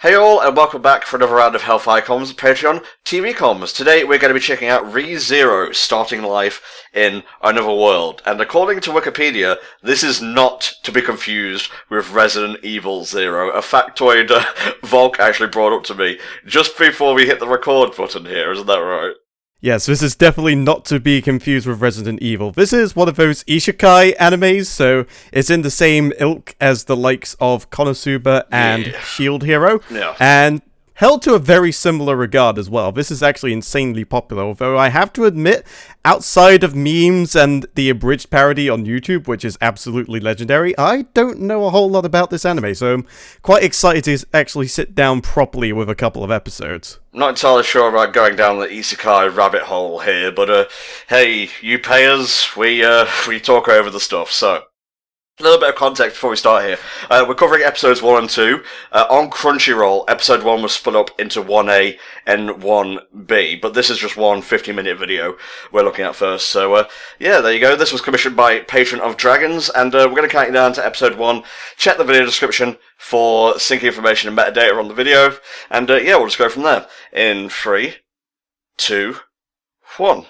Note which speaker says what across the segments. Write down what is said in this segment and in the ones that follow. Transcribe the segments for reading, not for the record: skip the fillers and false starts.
Speaker 1: Hey all, and welcome back for another round of HellfireComms Patreon TV comms. Today we're going to be checking out ReZero, starting life in another world. And according to Wikipedia, this is not to be confused with Resident Evil Zero, a factoid Volk actually brought up to me just before we hit the record button here, isn't that right?
Speaker 2: Yes, this is definitely not to be confused with Resident Evil. This is one of those isekai animes, so it's in the same ilk as the likes of Konosuba and Shield Hero, and held to a very similar regard as well. This is actually insanely popular, although I have to admit, outside of memes and the abridged parody on YouTube, which is absolutely legendary, I don't know a whole lot about this anime, so I'm quite excited to actually sit down properly with a couple of episodes.
Speaker 1: Not entirely sure about going down the isekai rabbit hole here, but hey, you pay us, we talk over the stuff, so. A little bit of context before we start here. We're covering episodes 1 and 2. On Crunchyroll, episode 1 was split up into 1A and 1B, but this is just one 50-minute video we're looking at first. So, yeah, there you go. This was commissioned by Patron of Dragons, and we're going to count you down to episode 1. Check the video description for sync information and metadata on the video, and yeah, we'll just go from there. In 3, 2, 1.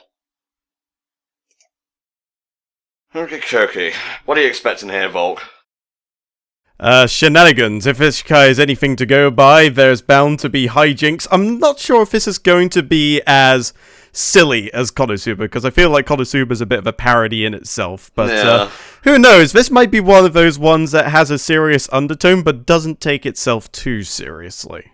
Speaker 1: Okay. What are you expecting here, Volk?
Speaker 2: Shenanigans. If isekai is anything to go by, there's bound to be hijinks. I'm not sure if this is going to be as silly as Konosuba, because I feel like Konosuba is a bit of a parody in itself, but who knows? This might be one of those ones that has a serious undertone, but doesn't take itself too seriously.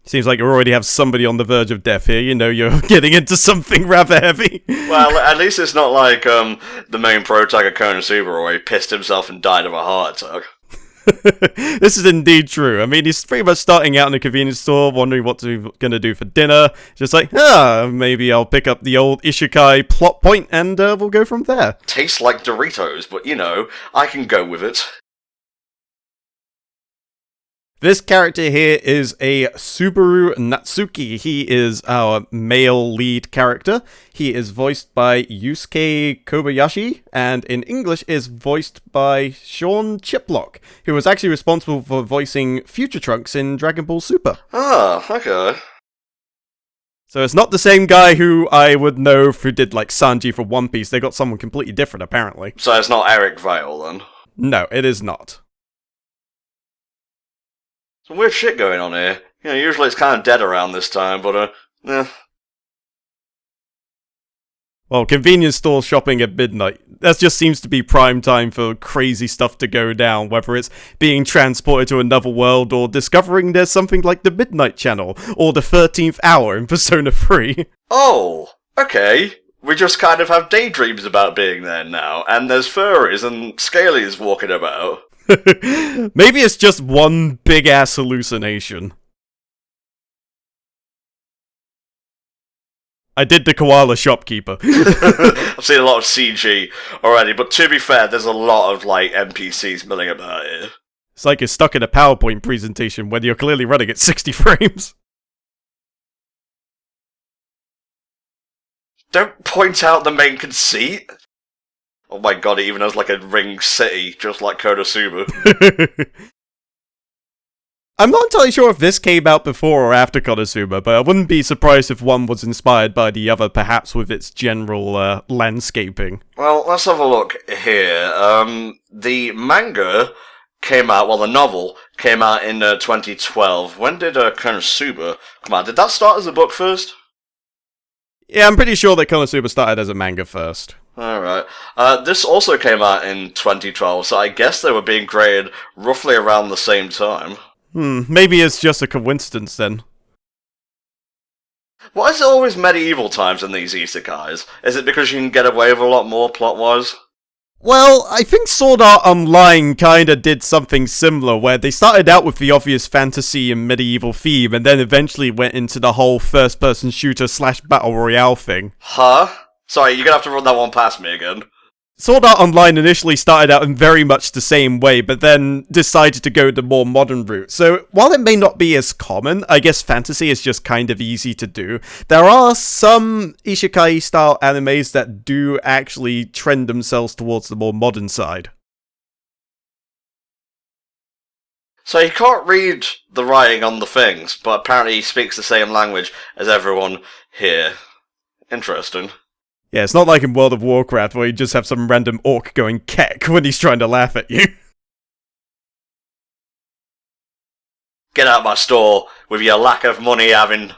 Speaker 2: Seems like you already have somebody on the verge of death here. You know, you're getting into something rather heavy.
Speaker 1: Well, at least it's not like the main protagonist Konosuba where he pissed himself and died of a heart attack.
Speaker 2: This is indeed true. I mean, he's pretty much starting out in a convenience store, wondering what he's going to do for dinner. Just like, maybe I'll pick up the old isekai plot point and we'll go from there.
Speaker 1: Tastes like Doritos, but you know, I can go with it.
Speaker 2: This character here is a Subaru Natsuki. He is our male lead character. He is voiced by Yusuke Kobayashi, and in English is voiced by Sean Chiplock, who was actually responsible for voicing Future Trunks in Dragon Ball Super.
Speaker 1: Ah, okay.
Speaker 2: So it's not the same guy who I would know who did like Sanji for One Piece. They got someone completely different, apparently.
Speaker 1: So it's not Eric Vale, then?
Speaker 2: No, it is not.
Speaker 1: Some weird shit going on here. You know, usually it's kind of dead around this time, but,
Speaker 2: Well, convenience store shopping at midnight. That just seems to be prime time for crazy stuff to go down, whether it's being transported to another world or discovering there's something like the Midnight Channel or the 13th Hour in Persona 3.
Speaker 1: Oh, okay. We just kind of have daydreams about being there now, and there's furries and scalies walking about.
Speaker 2: Maybe it's just one big-ass hallucination. I did the koala shopkeeper.
Speaker 1: I've seen a lot of CG already, but to be fair, there's a lot of, like, NPCs milling about here.
Speaker 2: It's like you're stuck in a PowerPoint presentation when you're clearly running at 60 frames.
Speaker 1: Don't point out the main conceit! Oh my god, it even has like a ring city, just like Konosuba.
Speaker 2: I'm not entirely sure if this came out before or after Konosuba, but I wouldn't be surprised if one was inspired by the other, perhaps with its general landscaping.
Speaker 1: Well, let's have a look here. The manga came out, well, the novel came out in 2012. When did Konosuba come out? Did that start as a book first?
Speaker 2: Yeah, I'm pretty sure that Konosuba started as a manga first.
Speaker 1: Alright. This also came out in 2012, so I guess they were being graded roughly around the same time.
Speaker 2: Maybe it's just a coincidence then.
Speaker 1: Why is it always medieval times in these isekais? Is it because you can get away with a lot more plot-wise?
Speaker 2: Well, I think Sword Art Online kinda did something similar, where they started out with the obvious fantasy and medieval theme, and then eventually went into the whole first-person shooter / battle royale thing.
Speaker 1: Huh? Sorry, you're gonna have to run that one past me again.
Speaker 2: Sword Art Online initially started out in very much the same way, but then decided to go the more modern route. So, while it may not be as common, I guess fantasy is just kind of easy to do. There are some isekai-style animes that do actually trend themselves towards the more modern side.
Speaker 1: So he can't read the writing on the things, but apparently he speaks the same language as everyone here. Interesting.
Speaker 2: Yeah, it's not like in World of Warcraft where you just have some random orc going kek when he's trying to laugh at you.
Speaker 1: Get out of my store with your lack of money having.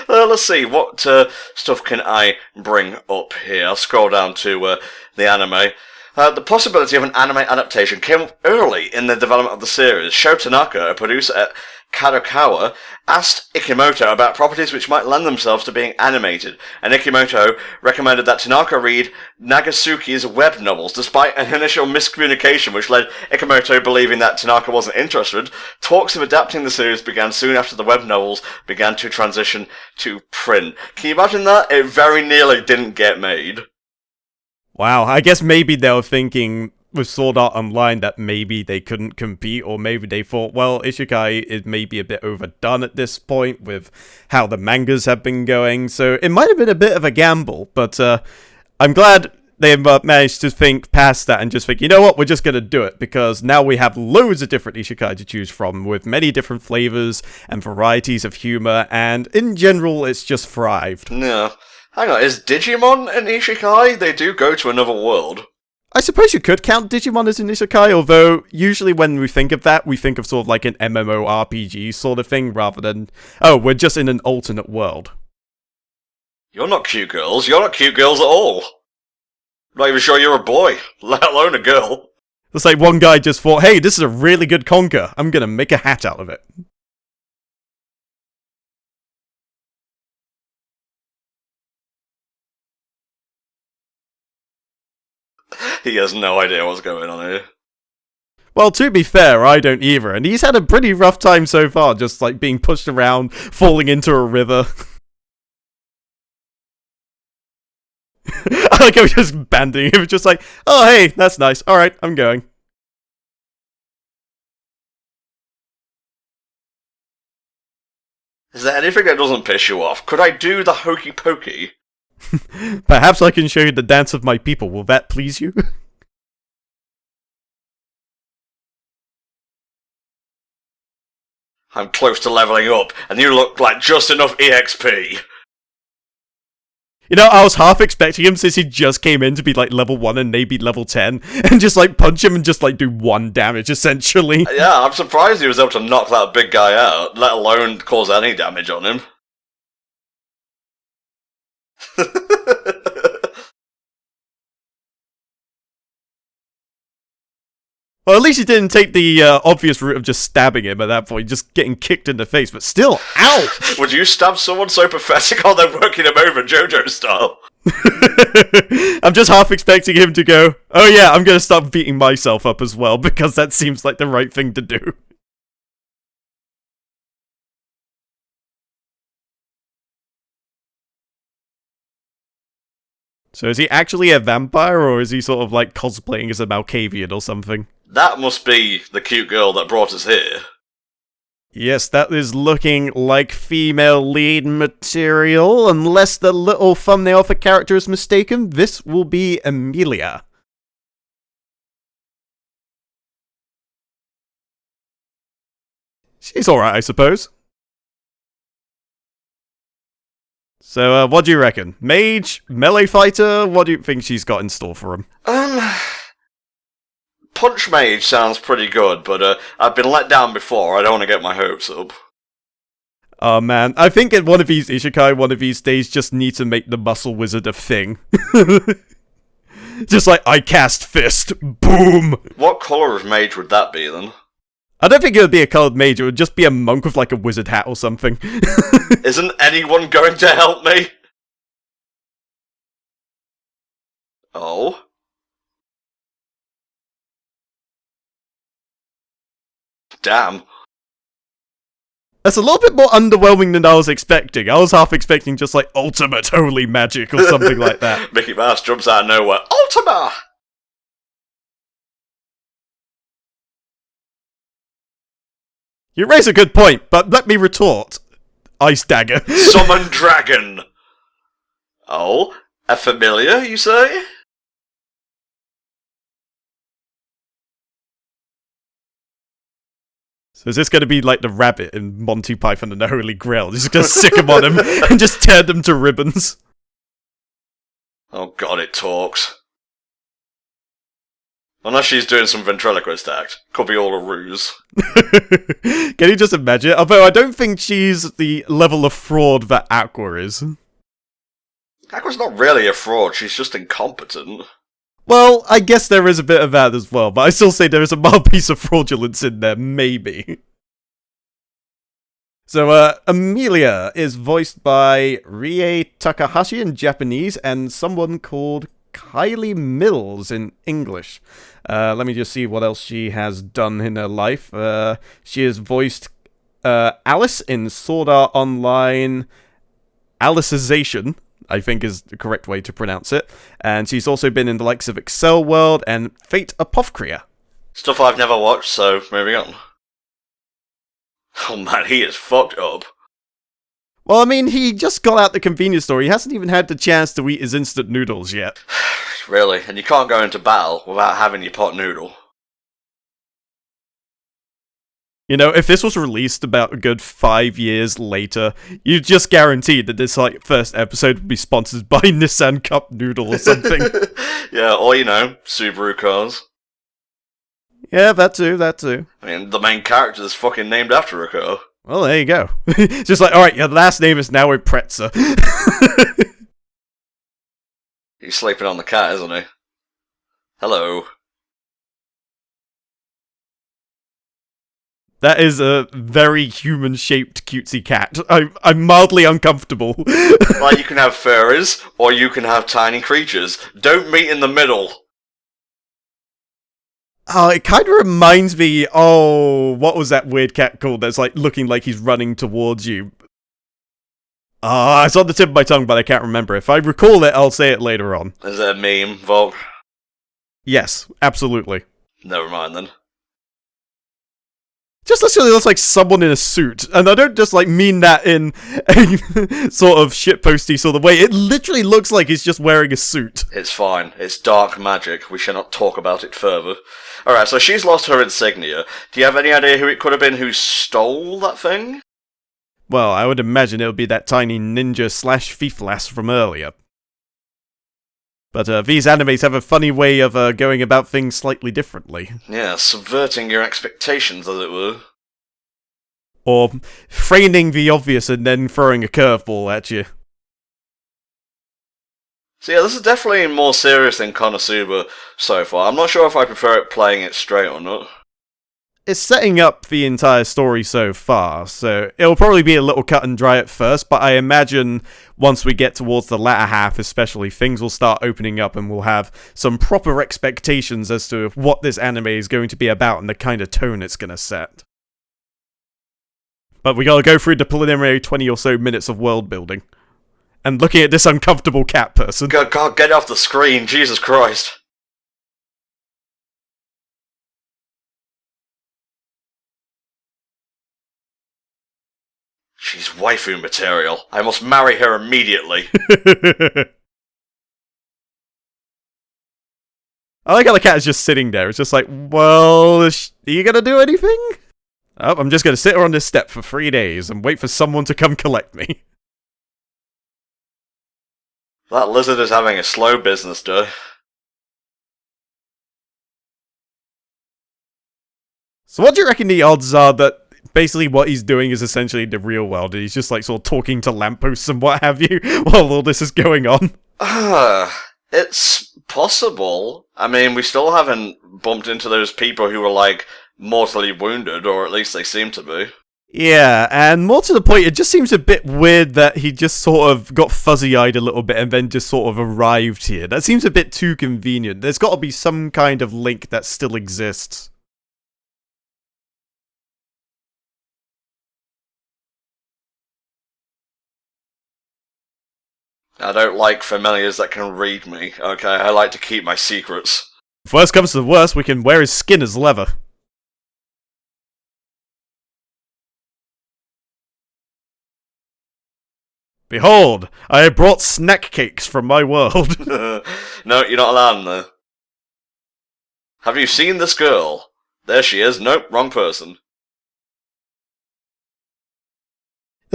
Speaker 1: Let's see, what stuff can I bring up here? I'll scroll down to the anime. The possibility of an anime adaptation came up early in the development of the series. Sho Tanaka, a producer at Kadokawa, asked Ikimoto about properties which might lend themselves to being animated, and Ikimoto recommended that Tanaka read Nagasuki's web novels. Despite an initial miscommunication which led Ikimoto believing that Tanaka wasn't interested, talks of adapting the series began soon after the web novels began to transition to print. Can you imagine that? It very nearly didn't get made.
Speaker 2: Wow, I guess maybe they were thinking with Sword Art Online that maybe they couldn't compete, or maybe they thought, well, Isekai is maybe a bit overdone at this point with how the mangas have been going, so it might have been a bit of a gamble, but I'm glad they managed to think past that and just think, you know what, we're just going to do it, because now we have loads of different Isekai to choose from, with many different flavors and varieties of humor, and in general, it's just thrived.
Speaker 1: Yeah. Hang on, is Digimon an Isekai? They do go to another world.
Speaker 2: I suppose you could count Digimon as an isekai, although usually when we think of that, we think of sort of like an MMORPG sort of thing, rather than, oh, we're just in an alternate world.
Speaker 1: You're not cute girls. You're not cute girls at all. I'm not even sure you're a boy, let alone a girl.
Speaker 2: It's like one guy just thought, hey, this is a really good conker. I'm gonna make a hat out of it.
Speaker 1: He has no idea what's going on here.
Speaker 2: Well, to be fair, I don't either, and he's had a pretty rough time so far, just like being pushed around, falling into a river. I like how he's just banding him, just like, oh hey, that's nice, alright, I'm going.
Speaker 1: Is there anything that doesn't piss you off? Could I do the hokey pokey?
Speaker 2: Perhaps I can show you the dance of my people, will that please you?
Speaker 1: I'm close to leveling up, and you look like just enough EXP.
Speaker 2: You know, I was half expecting him, since he just came in, to be like level 1 and maybe level 10, and just like punch him and just like do 1 damage, essentially.
Speaker 1: Yeah, I'm surprised he was able to knock that big guy out, let alone cause any damage on him.
Speaker 2: Well, at least he didn't take the obvious route of just stabbing him at that point, just getting kicked in the face, but still, ouch!
Speaker 1: Would you stab someone so pathetic or they're working him over JoJo style?
Speaker 2: I'm just half expecting him to go, oh yeah, I'm gonna start beating myself up as well, because that seems like the right thing to do. So is he actually a vampire, or is he sort of like cosplaying as a Malkavian or something?
Speaker 1: That must be the cute girl that brought us here.
Speaker 2: Yes, that is looking like female lead material. Unless the little thumbnail of the character is mistaken, this will be Emilia. She's alright, I suppose. So, what do you reckon? Mage? Melee fighter? What do you think she's got in store for him?
Speaker 1: Punch Mage sounds pretty good, but I've been let down before. I don't want to get my hopes up.
Speaker 2: Oh man, I think at one of these Isekai, one of these days, just need to make the muscle wizard a thing. Just like, I cast fist, boom!
Speaker 1: What colour of mage would that be then?
Speaker 2: I don't think it would be a coloured mage, it would just be a monk with like a wizard hat or something.
Speaker 1: Isn't anyone going to help me? Oh? Damn.
Speaker 2: That's a little bit more underwhelming than I was expecting. I was half expecting just like ultimate holy magic or something like that.
Speaker 1: Mickey Mouse jumps out of nowhere. Ultima!
Speaker 2: You raise a good point, but let me retort. Ice dagger.
Speaker 1: Summon dragon! Oh? A familiar, you say?
Speaker 2: So is this going to be like the rabbit in Monty Python and the Holy Grail? Just going to sick him on him and just tear them to ribbons.
Speaker 1: Oh god, it talks. Unless she's doing some ventriloquist act. Could be all a ruse.
Speaker 2: Can you just imagine? Although I don't think she's the level of fraud that Aqua is.
Speaker 1: Aqua's not really a fraud, she's just incompetent.
Speaker 2: Well, I guess there is a bit of that as well, but I still say there is a mild piece of fraudulence in there, maybe. So, Amelia is voiced by Rie Takahashi in Japanese and someone called Kylie Mills in English. Let me just see what else she has done in her life. She has voiced Alice in Sword Art Online Alicization, I think is the correct way to pronounce it. And she's also been in the likes of Excel World and Fate Apothecary.
Speaker 1: Stuff I've never watched, so moving on. Oh man, he is fucked up.
Speaker 2: Well, I mean, he just got out the convenience store. He hasn't even had the chance to eat his instant noodles yet.
Speaker 1: Really? And you can't go into battle without having your pot noodle.
Speaker 2: You know, if this was released about a good 5 years later, you just guaranteed that this first episode would be sponsored by Nissan Cup Noodle or something.
Speaker 1: Yeah, or Subaru cars.
Speaker 2: Yeah, that too.
Speaker 1: I mean, the main character is fucking named after a car.
Speaker 2: Well, there you go. Just like, alright, your last name is now a Pretzer.
Speaker 1: He's sleeping on the cat, isn't he? Hello.
Speaker 2: That is a very human-shaped cutesy cat. I'm mildly uncomfortable.
Speaker 1: Like, you can have furries, or you can have tiny creatures. Don't meet in the middle.
Speaker 2: Oh, it kind of reminds me, what was that weird cat called that's like looking like he's running towards you? It's on the tip of my tongue, but I can't remember. If I recall it, I'll say it later on.
Speaker 1: Is it a meme, Volk?
Speaker 2: Yes, absolutely.
Speaker 1: Never mind then.
Speaker 2: Just literally looks like someone in a suit, and I don't just mean that in a sort of shitposty sort of way. It literally looks like he's just wearing a suit.
Speaker 1: It's fine. It's dark magic. We shall not talk about it further. Alright, so she's lost her insignia. Do you have any idea who it could have been who stole that thing?
Speaker 2: Well, I would imagine it would be that tiny ninja / thief-lass from earlier. But these animes have a funny way of going about things slightly differently.
Speaker 1: Yeah, subverting your expectations, as it were.
Speaker 2: Or feigning the obvious and then throwing a curveball at you.
Speaker 1: So yeah, this is definitely more serious than Konosuba so far. I'm not sure if I prefer it playing it straight or not.
Speaker 2: It's setting up the entire story so far, so it'll probably be a little cut and dry at first, but I imagine once we get towards the latter half especially, things will start opening up and we'll have some proper expectations as to what this anime is going to be about and the kind of tone it's going to set. But we gotta go through the preliminary 20 or so minutes of world building. And looking at this uncomfortable cat person.
Speaker 1: God, get off the screen, Jesus Christ. She's waifu material. I must marry her immediately.
Speaker 2: I like how the cat is just sitting there. It's just like, well, are you gonna do anything? Oh, I'm just gonna sit her on this step for 3 days and wait for someone to come collect me.
Speaker 1: That lizard is having a slow business day.
Speaker 2: So what do you reckon the odds are that basically what he's doing is essentially the real world, and he's just sort of talking to lampposts and what have you while all this is going on?
Speaker 1: It's possible. I mean, we still haven't bumped into those people who were mortally wounded, or at least they seem to be.
Speaker 2: Yeah, and more to the point, it just seems a bit weird that he just sort of got fuzzy-eyed a little bit and then just sort of arrived here. That seems a bit too convenient. There's got to be some kind of link that still exists.
Speaker 1: I don't like familiars that can read me, okay? I like to keep my secrets.
Speaker 2: If worst comes to the worst, we can wear his skin as leather. Behold, I have brought snack cakes from my world.
Speaker 1: No, you're not allowed in there. Have you seen this girl? There she is. Nope, wrong person.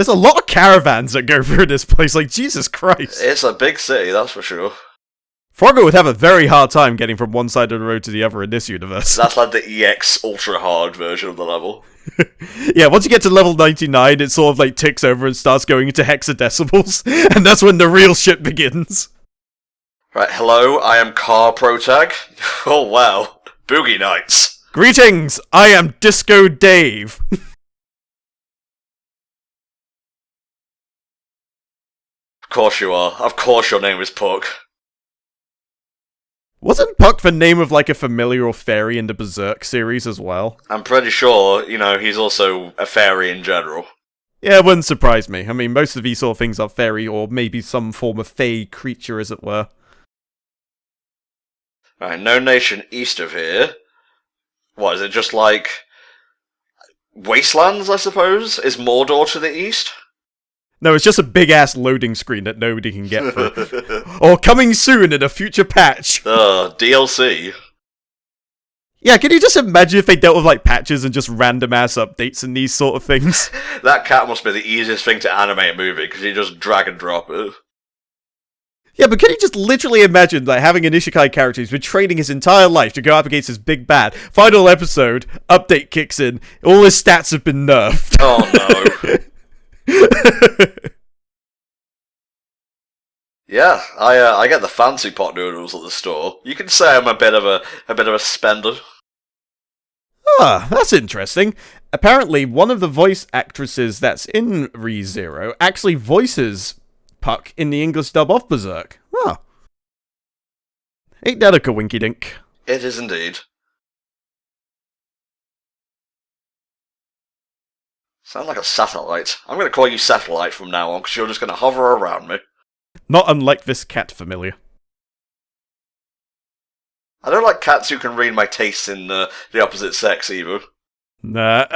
Speaker 2: There's a lot of caravans that go through this place, like, Jesus Christ.
Speaker 1: It's a big city, that's for sure.
Speaker 2: Frogger would have a very hard time getting from one side of the road to the other in this universe.
Speaker 1: That's like the EX ultra hard version of the level.
Speaker 2: Yeah, once you get to level 99, it sort of like ticks over and starts going into hexadecimals, and that's when the real shit begins.
Speaker 1: Right, hello, I am Car Protag. Oh wow, Boogie Nights.
Speaker 2: Greetings, I am Disco Dave.
Speaker 1: Of course you are. Of course your name is Puck.
Speaker 2: Wasn't Puck the name of like a familiar or fairy in the Berserk series as well?
Speaker 1: I'm pretty sure, he's also a fairy in general.
Speaker 2: Yeah, it wouldn't surprise me. I mean, most of these sort of things are fairy or maybe some form of fae creature, as it were.
Speaker 1: Right, no nation east of here. What, is it just like... Wastelands, I suppose? Is Mordor to the east?
Speaker 2: No, it's just a big-ass loading screen that nobody can get through. Or coming soon in a future patch.
Speaker 1: DLC.
Speaker 2: Yeah, can you just imagine if they dealt with, like, patches and just random-ass updates and these sort of things?
Speaker 1: That cat must be the easiest thing to animate a movie, because you just drag and drop it.
Speaker 2: Yeah, but can you just literally imagine, like, having an isekai character who's been training his entire life to go up against this big bad, final episode, update kicks in, all his stats have been nerfed.
Speaker 1: Oh, no. Yeah, I get the fancy pot noodles at the store. You can say I'm a bit of a spender.
Speaker 2: Ah, that's interesting. Apparently, one of the voice actresses that's in ReZero actually voices Puck in the English dub of Berserk. Oh. Ain't that a coinky dink?
Speaker 1: It is indeed. Sound like a satellite. I'm going to call you Satellite from now on, because you're just going to hover around me.
Speaker 2: Not unlike this cat familiar.
Speaker 1: I don't like cats who can read my tastes in the opposite sex, either.
Speaker 2: Nah,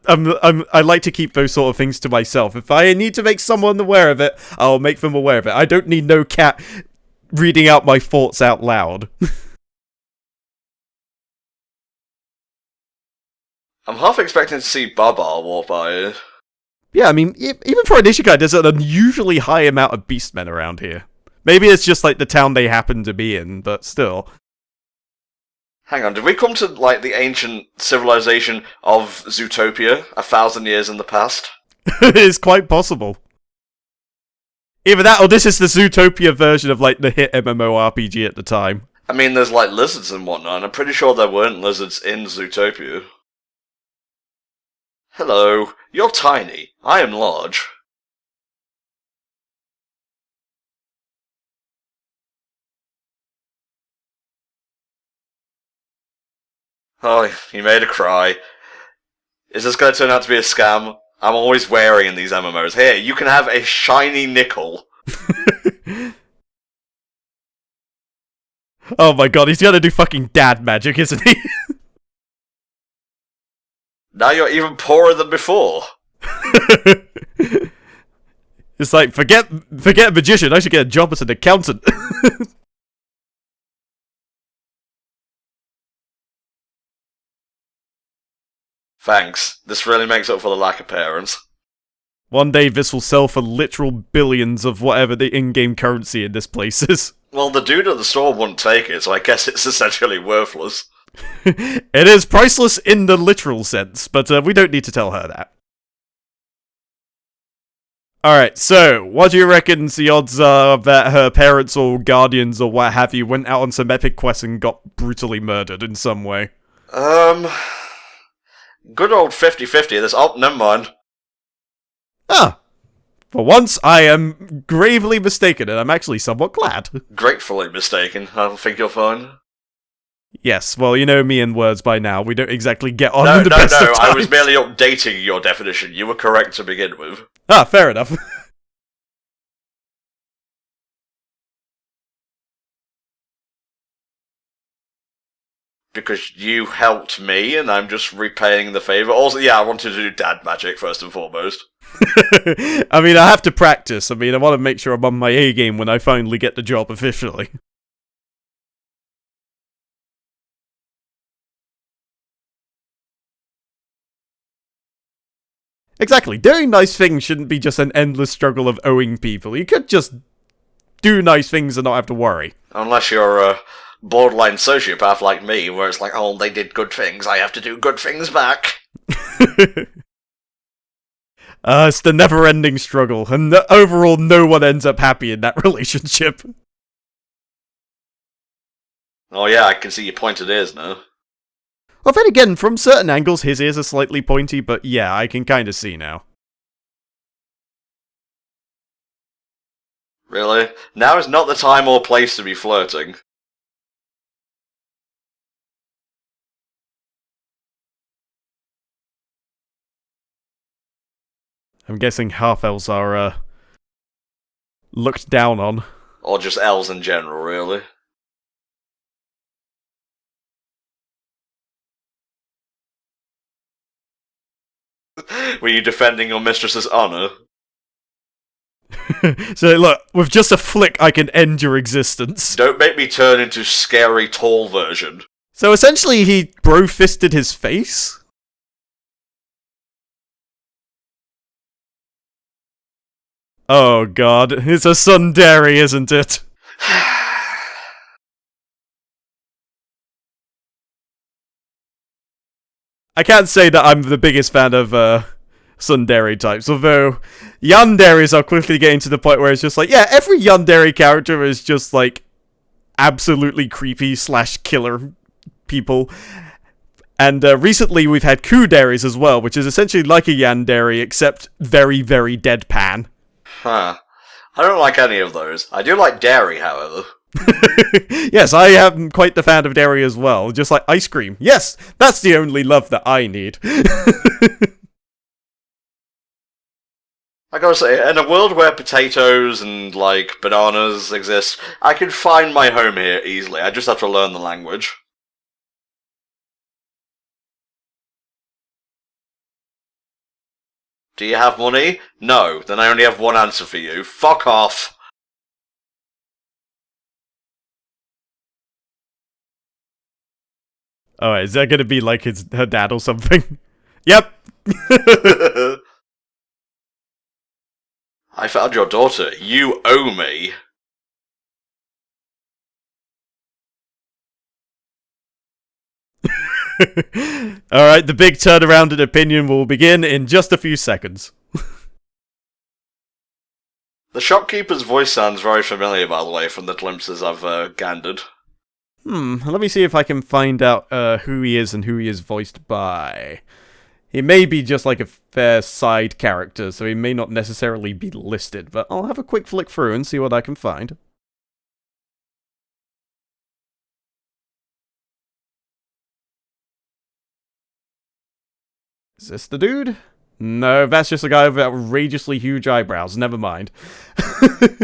Speaker 2: I like to keep those sort of things to myself. If I need to make someone aware of it, I'll make them aware of it. I don't need no cat reading out my thoughts out loud.
Speaker 1: I'm half expecting to see Baba walk by here.
Speaker 2: Yeah, I mean, even for an isekai, there's an unusually high amount of beastmen around here. Maybe it's just like the town they happen to be in, but still.
Speaker 1: Hang on, did we come to, like, the ancient civilization of Zootopia 1,000 years in the past?
Speaker 2: It's quite possible. Either that, or this is the Zootopia version of, like, the hit MMORPG at the time.
Speaker 1: I mean, there's, like, lizards and whatnot, and I'm pretty sure there weren't lizards in Zootopia. Hello, you're tiny. I am large. Oh, you made her cry. Is this going to turn out to be a scam? I'm always wearing in these MMOs. Here, you can have a shiny nickel.
Speaker 2: Oh my god, he's gonna do fucking dad magic, isn't he?
Speaker 1: Now you're even poorer than before.
Speaker 2: It's like, forget a magician, I should get a job as an accountant.
Speaker 1: Thanks. This really makes up for the lack of parents.
Speaker 2: One day this will sell for literal billions of whatever the in-game currency in this place is.
Speaker 1: Well, the dude at the store wouldn't take it, so I guess it's essentially worthless.
Speaker 2: It is priceless in the literal sense, but we don't need to tell her that. Alright, so, what do you reckon the odds are that her parents or guardians or what have you went out on some epic quest and got brutally murdered in some way?
Speaker 1: Good old 50-50 this. Oh, never mind.
Speaker 2: Ah. For once, I am gravely mistaken, and I'm actually somewhat glad.
Speaker 1: Gratefully mistaken, I think you'll find.
Speaker 2: Yes, well, you know me and words by now. We don't exactly get on
Speaker 1: No,
Speaker 2: in the best of
Speaker 1: I was
Speaker 2: times.
Speaker 1: merely updating your definition. You were correct to begin with.
Speaker 2: Ah, fair enough.
Speaker 1: Because you helped me, and I'm just repaying the favour. Also, yeah, I wanted to do dad magic first and foremost.
Speaker 2: I mean, I have to practice. I mean, I want to make sure I'm on my A game when I finally get the job officially. Exactly. Doing nice things shouldn't be just an endless struggle of owing people. You could just do nice things and not have to worry.
Speaker 1: Unless you're a borderline sociopath like me, where it's like, oh, they did good things, I have to do good things back.
Speaker 2: It's the never-ending struggle, and overall no one ends up happy in that relationship.
Speaker 1: Oh yeah, I can see your pointed ears now.
Speaker 2: Well, then again, from certain angles his ears are slightly pointy, but yeah, I can kinda see now.
Speaker 1: Really? Now is not the time or place to be flirting.
Speaker 2: I'm guessing half-elves are, looked down on.
Speaker 1: Or just elves in general, really. Were you defending your mistress's honour?
Speaker 2: So look, with just a flick I can end your existence.
Speaker 1: Don't make me turn into scary tall version.
Speaker 2: So essentially he bro-fisted his face? Oh god, it's a tsundere, isn't it? I can't say that I'm the biggest fan of tsundere types, although yanderes are quickly getting to the point where it's just like, yeah, every yandere character is just like absolutely creepy / killer people. And recently we've had kuderes as well, which is essentially like a yandere except very, very deadpan.
Speaker 1: Huh. I don't like any of those. I do like dairy, however.
Speaker 2: Yes, I am quite the fan of dairy as well, just like ice cream. Yes, that's the only love that I need.
Speaker 1: I gotta say, in a world where potatoes and, like, bananas exist, I can find my home here easily. I just have to learn the language. Do you have money? No. Then I only have one answer for you. Fuck off.
Speaker 2: Oh, is that gonna be like her dad or something? Yep.
Speaker 1: I found your daughter. You owe me.
Speaker 2: Alright, the big turnaround in opinion will begin in just a few seconds.
Speaker 1: The shopkeeper's voice sounds very familiar, by the way, from the glimpses I've gandered.
Speaker 2: Let me see if I can find out who he is and who he is voiced by. He may be just like a fair side character, so he may not necessarily be listed, but I'll have a quick flick through and see what I can find. Is this the dude? No, that's just a guy with outrageously huge eyebrows. Never mind.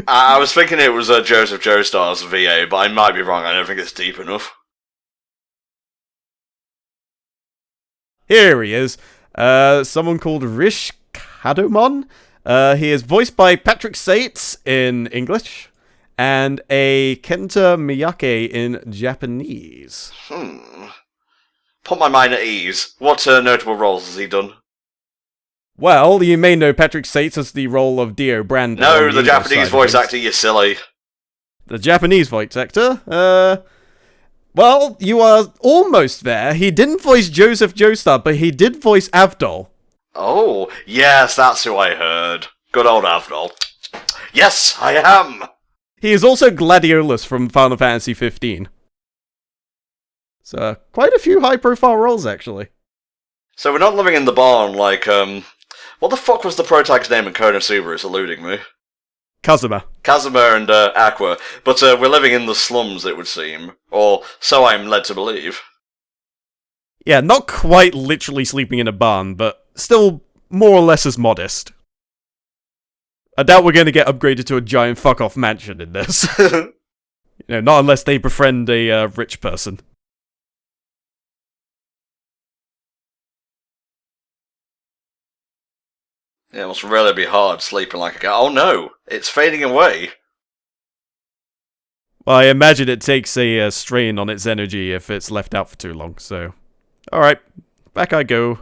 Speaker 1: I was thinking it was Joseph Joestar's VA, but I might be wrong. I don't think it's deep enough.
Speaker 2: Here he is. Someone called Rish Kadomon. He is voiced by Patrick Sates in English, and a Kenta Miyake in Japanese.
Speaker 1: Put my mind at ease. What notable roles has he done?
Speaker 2: Well, you may know Patrick Sates as the role of Dio Brando.
Speaker 1: No, the Japanese voice actor, you silly.
Speaker 2: The Japanese voice actor? Well, you are almost there. He didn't voice Joseph Joestar, but he did voice Avdol.
Speaker 1: Oh, yes, that's who I heard. Good old Avdol. Yes, I am!
Speaker 2: He is also Gladiolus from Final Fantasy 15. So, quite a few high-profile roles, actually.
Speaker 1: So we're not living in the barn like, what the fuck was the protagonist's name in Konosuba? It's eluding me.
Speaker 2: Kazuma.
Speaker 1: Kazuma and Aqua, but we're living in the slums, it would seem. Or so I'm led to believe.
Speaker 2: Yeah, not quite literally sleeping in a barn, but still more or less as modest. I doubt we're going to get upgraded to a giant fuck-off mansion in this. Not unless they befriend a rich person.
Speaker 1: Yeah, it must really be hard sleeping like a guy. Oh no, it's fading away.
Speaker 2: Well, I imagine it takes a strain on its energy if it's left out for too long, so... Alright, back I go.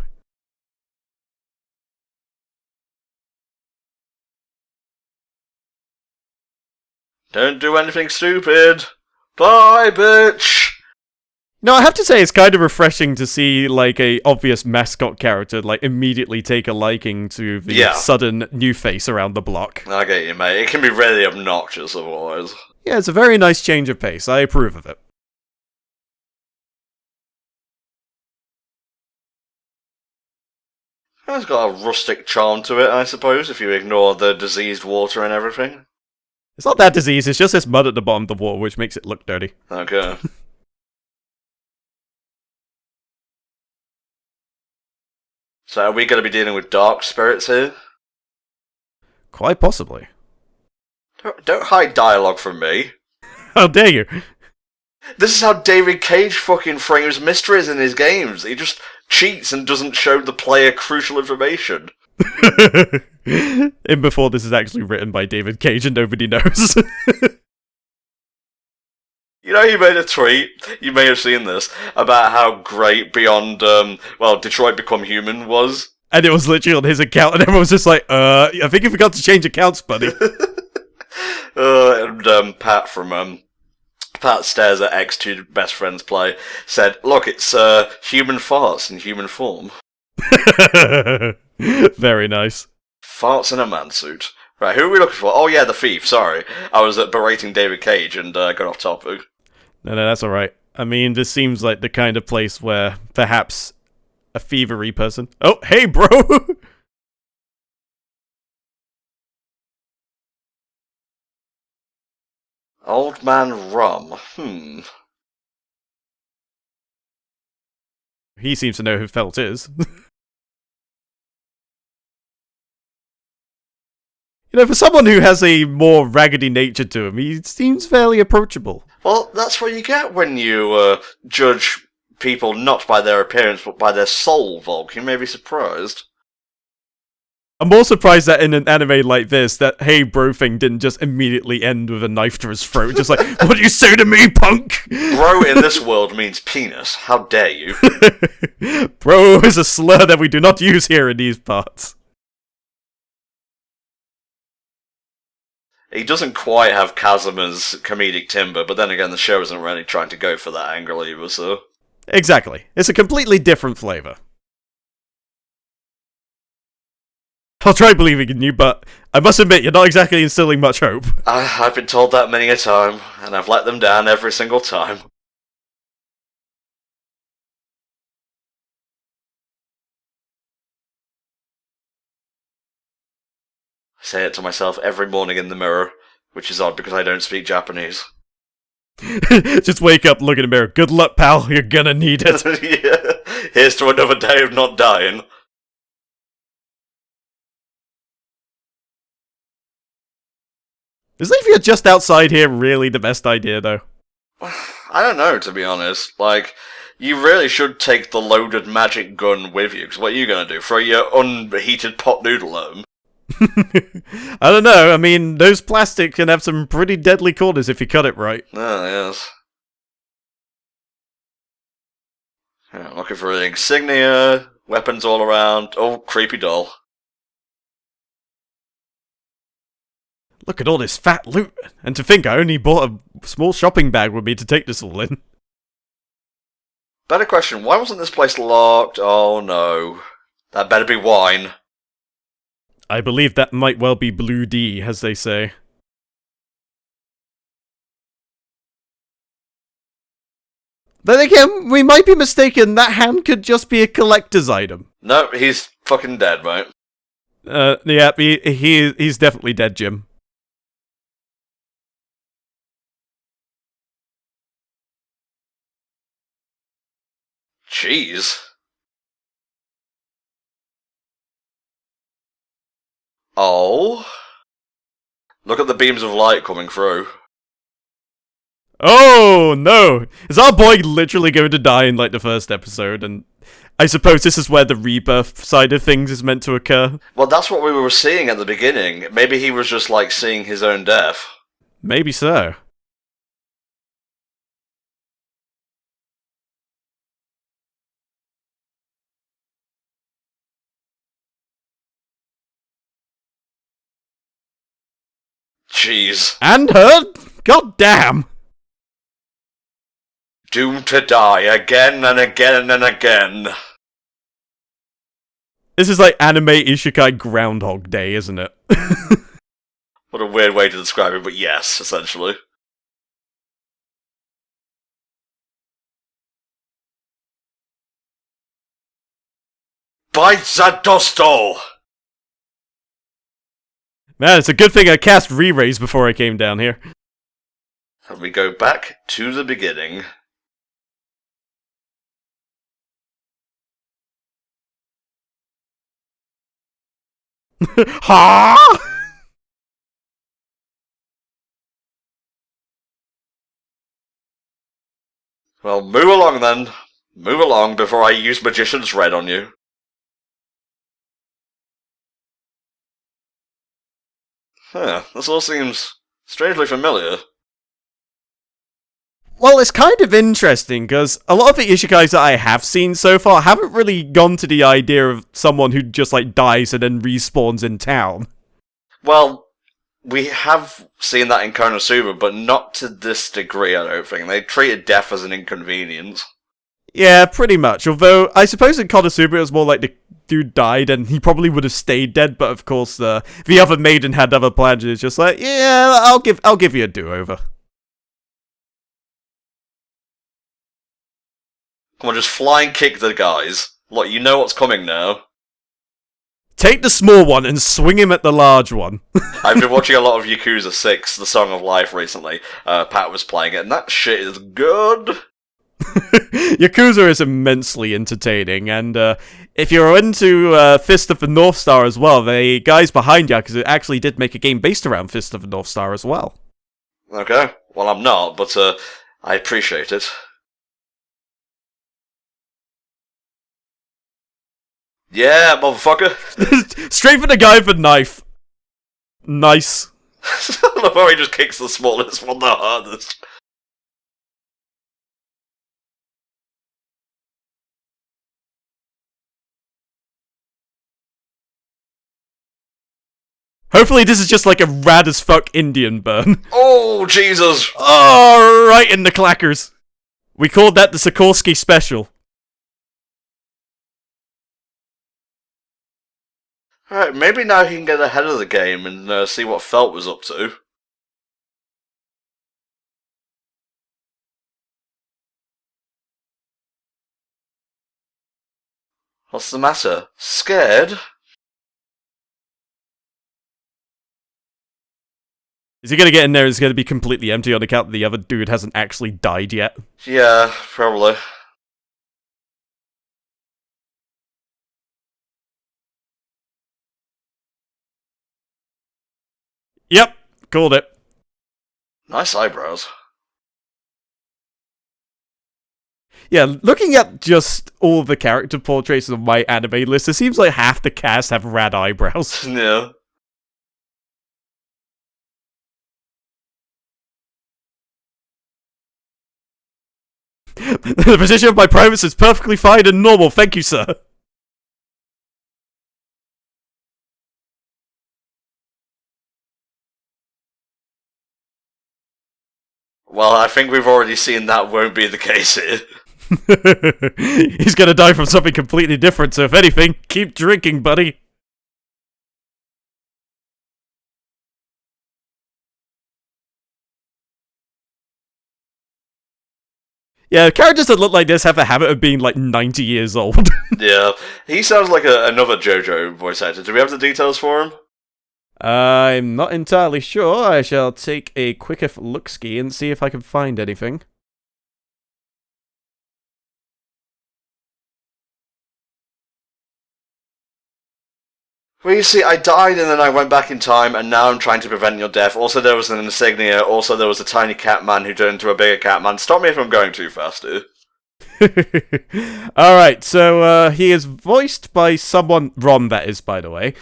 Speaker 1: Don't do anything stupid. Bye, bitch.
Speaker 2: No, I have to say it's kind of refreshing to see like a obvious mascot character like immediately take a liking to the sudden new face around the block.
Speaker 1: I get you, mate. It can be really obnoxious otherwise.
Speaker 2: Yeah, it's a very nice change of pace. I approve of it.
Speaker 1: It's got a rustic charm to it, I suppose, if you ignore the diseased water and everything.
Speaker 2: It's not that disease, it's just this mud at the bottom of the water which makes it look dirty.
Speaker 1: Okay. So are we going to be dealing with dark spirits here?
Speaker 2: Quite possibly.
Speaker 1: Don't hide dialogue from me.
Speaker 2: How dare you?
Speaker 1: This is how David Cage fucking frames mysteries in his games. He just cheats and doesn't show the player crucial information.
Speaker 2: And before this is actually written by David Cage and nobody knows.
Speaker 1: You know, he made a tweet, you may have seen this, about how great Beyond, Detroit Become Human was.
Speaker 2: And it was literally on his account, and everyone was just like, I think you forgot to change accounts, buddy.
Speaker 1: Pat from, Pat stares at X2 best friends play, said, look, it's, human farts in human form.
Speaker 2: Very nice.
Speaker 1: Farts in a man suit. Right, who are we looking for? Oh yeah, the thief, sorry. I was berating David Cage and got off topic.
Speaker 2: No, that's alright. I mean, this seems like the kind of place where perhaps a thievery person... Oh, hey, bro!
Speaker 1: Old man Rum.
Speaker 2: He seems to know who Felt is. You know, for someone who has a more raggedy nature to him, he seems fairly approachable.
Speaker 1: Well, that's what you get when you judge people not by their appearance, but by their soul, Volk. You may be surprised.
Speaker 2: I'm more surprised that in an anime like this, that hey bro thing didn't just immediately end with a knife to his throat. Just like, what do you say to me, punk?
Speaker 1: Bro in this world means penis. How dare you?
Speaker 2: Bro is a slur that we do not use here in these parts.
Speaker 1: He doesn't quite have Kazuma's comedic timber, but then again, the show isn't really trying to go for that angle either, so...
Speaker 2: Exactly. It's a completely different flavour. I'll try believing in you, but I must admit, you're not exactly instilling much hope.
Speaker 1: I've been told that many a time, and I've let them down every single time. I say it to myself every morning in the mirror, which is odd because I don't speak Japanese.
Speaker 2: Just wake up, look in the mirror. Good luck, pal. You're gonna need it.
Speaker 1: Yeah. Here's to another day of not dying.
Speaker 2: Is leaving it just outside here really the best idea, though?
Speaker 1: I don't know, to be honest. Like, you really should take the loaded magic gun with you, because what are you going to do? Throw your unheated pot noodle at them?
Speaker 2: I don't know. I mean, those plastic can have some pretty deadly corners if you cut it right.
Speaker 1: Oh, yes. Yeah, looking for the insignia, weapons all around. Oh, creepy doll.
Speaker 2: Look at all this fat loot. And to think I only bought a small shopping bag with me to take this all in.
Speaker 1: Better question, why wasn't this place locked? Oh no. That better be wine.
Speaker 2: I believe that might well be Blue D, as they say. Then again, we might be mistaken, that hand could just be a collector's item.
Speaker 1: No, he's fucking dead, mate.
Speaker 2: Yeah, he's definitely dead, Jim.
Speaker 1: Jeez. Oh. Look at the beams of light coming through.
Speaker 2: Oh, no! Is our boy literally going to die in, like, the first episode? And I suppose this is where the rebirth side of things is meant to occur?
Speaker 1: Well, that's what we were seeing at the beginning. Maybe he was just, like, seeing his own death.
Speaker 2: Maybe so.
Speaker 1: jeez.
Speaker 2: And her? God damn.
Speaker 1: Doomed to die again and again and again.
Speaker 2: This is like anime isekai Groundhog Day, isn't it?
Speaker 1: What a weird way to describe it, but yes, essentially. By Zadosto!
Speaker 2: Man, it's a good thing I cast re-raise before I came down here.
Speaker 1: And we go back to the beginning.
Speaker 2: Ha!
Speaker 1: Well, move along then. Move along before I use Magician's Red on you. Huh, this all seems strangely familiar.
Speaker 2: Well, it's kind of interesting, because a lot of the isekais that I have seen so far haven't really gone to the idea of someone who just, like, dies and then respawns in town.
Speaker 1: Well, we have seen that in Konosuba, but not to this degree, I don't think. They treated death as an inconvenience.
Speaker 2: Yeah, pretty much. Although, I suppose in Konosuba it was more like the dude died and he probably would have stayed dead, but of course the other maiden had other plans and it's just like, yeah, I'll give you a do-over.
Speaker 1: Come on, just flying kick the guys. Look, you know what's coming now.
Speaker 2: Take the small one and swing him at the large one.
Speaker 1: I've been watching a lot of Yakuza 6, The Song of Life, recently. Pat was playing it, and that shit is good.
Speaker 2: Yakuza is immensely entertaining, and if you're into Fist of the North Star as well, the guys behind Yakuza actually did make a game based around Fist of the North Star as well.
Speaker 1: Okay, well I'm not, but I appreciate it. Yeah, motherfucker!
Speaker 2: Straight for the guy with the knife. Nice.
Speaker 1: I love how he just kicks the smallest one the hardest.
Speaker 2: Hopefully this is just like a rad as fuck Indian burn.
Speaker 1: Oh, Jesus!
Speaker 2: Oh, right in the clackers. We called that the Sikorsky Special.
Speaker 1: Alright, maybe now he can get ahead of the game and see what Felt was up to. What's the matter? Scared?
Speaker 2: Is he gonna get in there and it's gonna be completely empty on account that the other dude hasn't actually died yet?
Speaker 1: Yeah, probably.
Speaker 2: Yep, called it.
Speaker 1: Nice eyebrows.
Speaker 2: Yeah, looking at just all the character portraits of my anime list, it seems like half the cast have rad eyebrows.
Speaker 1: Yeah.
Speaker 2: The position of my privates is perfectly fine and normal, thank you, sir.
Speaker 1: Well, I think we've already seen that won't be the case here.
Speaker 2: He's gonna die from something completely different, so if anything, keep drinking, buddy. Yeah, characters that look like this have a habit of being like 90 years old.
Speaker 1: Yeah, he sounds like another JoJo voice actor. Do we have the details for him?
Speaker 2: I'm not entirely sure. I shall take a quick look-ski and see if I can find anything.
Speaker 1: Well, you see, I died and then I went back in time, and now I'm trying to prevent your death. Also, there was an insignia. Also, there was a tiny cat man who turned into a bigger cat man. Stop me if I'm going too fast, dude.
Speaker 2: Alright, so he is voiced by someone, Ron that is, by the way.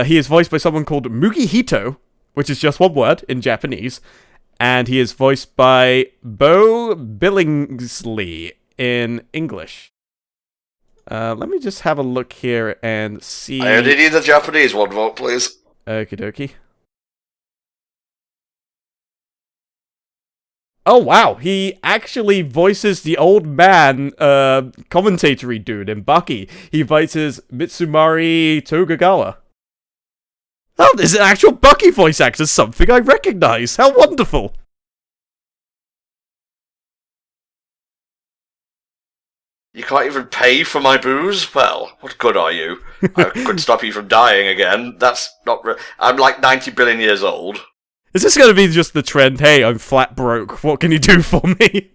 Speaker 2: He is voiced by someone called Mugi Hito, which is just one word in Japanese. And he is voiced by Bo Billingsley in English. Let me just have a look here and see.
Speaker 1: I only need the Japanese one vote, please.
Speaker 2: Okie dokie. Oh wow, he actually voices the old man, commentatory dude in Bucky. He voices Mitsumari Togagawa. Oh, there's an actual Bucky voice actor, something I recognize. How wonderful.
Speaker 1: You can't even pay for my booze? Well, what good are you? I could stop you from dying again. That's not... I'm like 90 billion years old.
Speaker 2: Is this going to be just the trend? Hey, I'm flat broke. What can you do for me?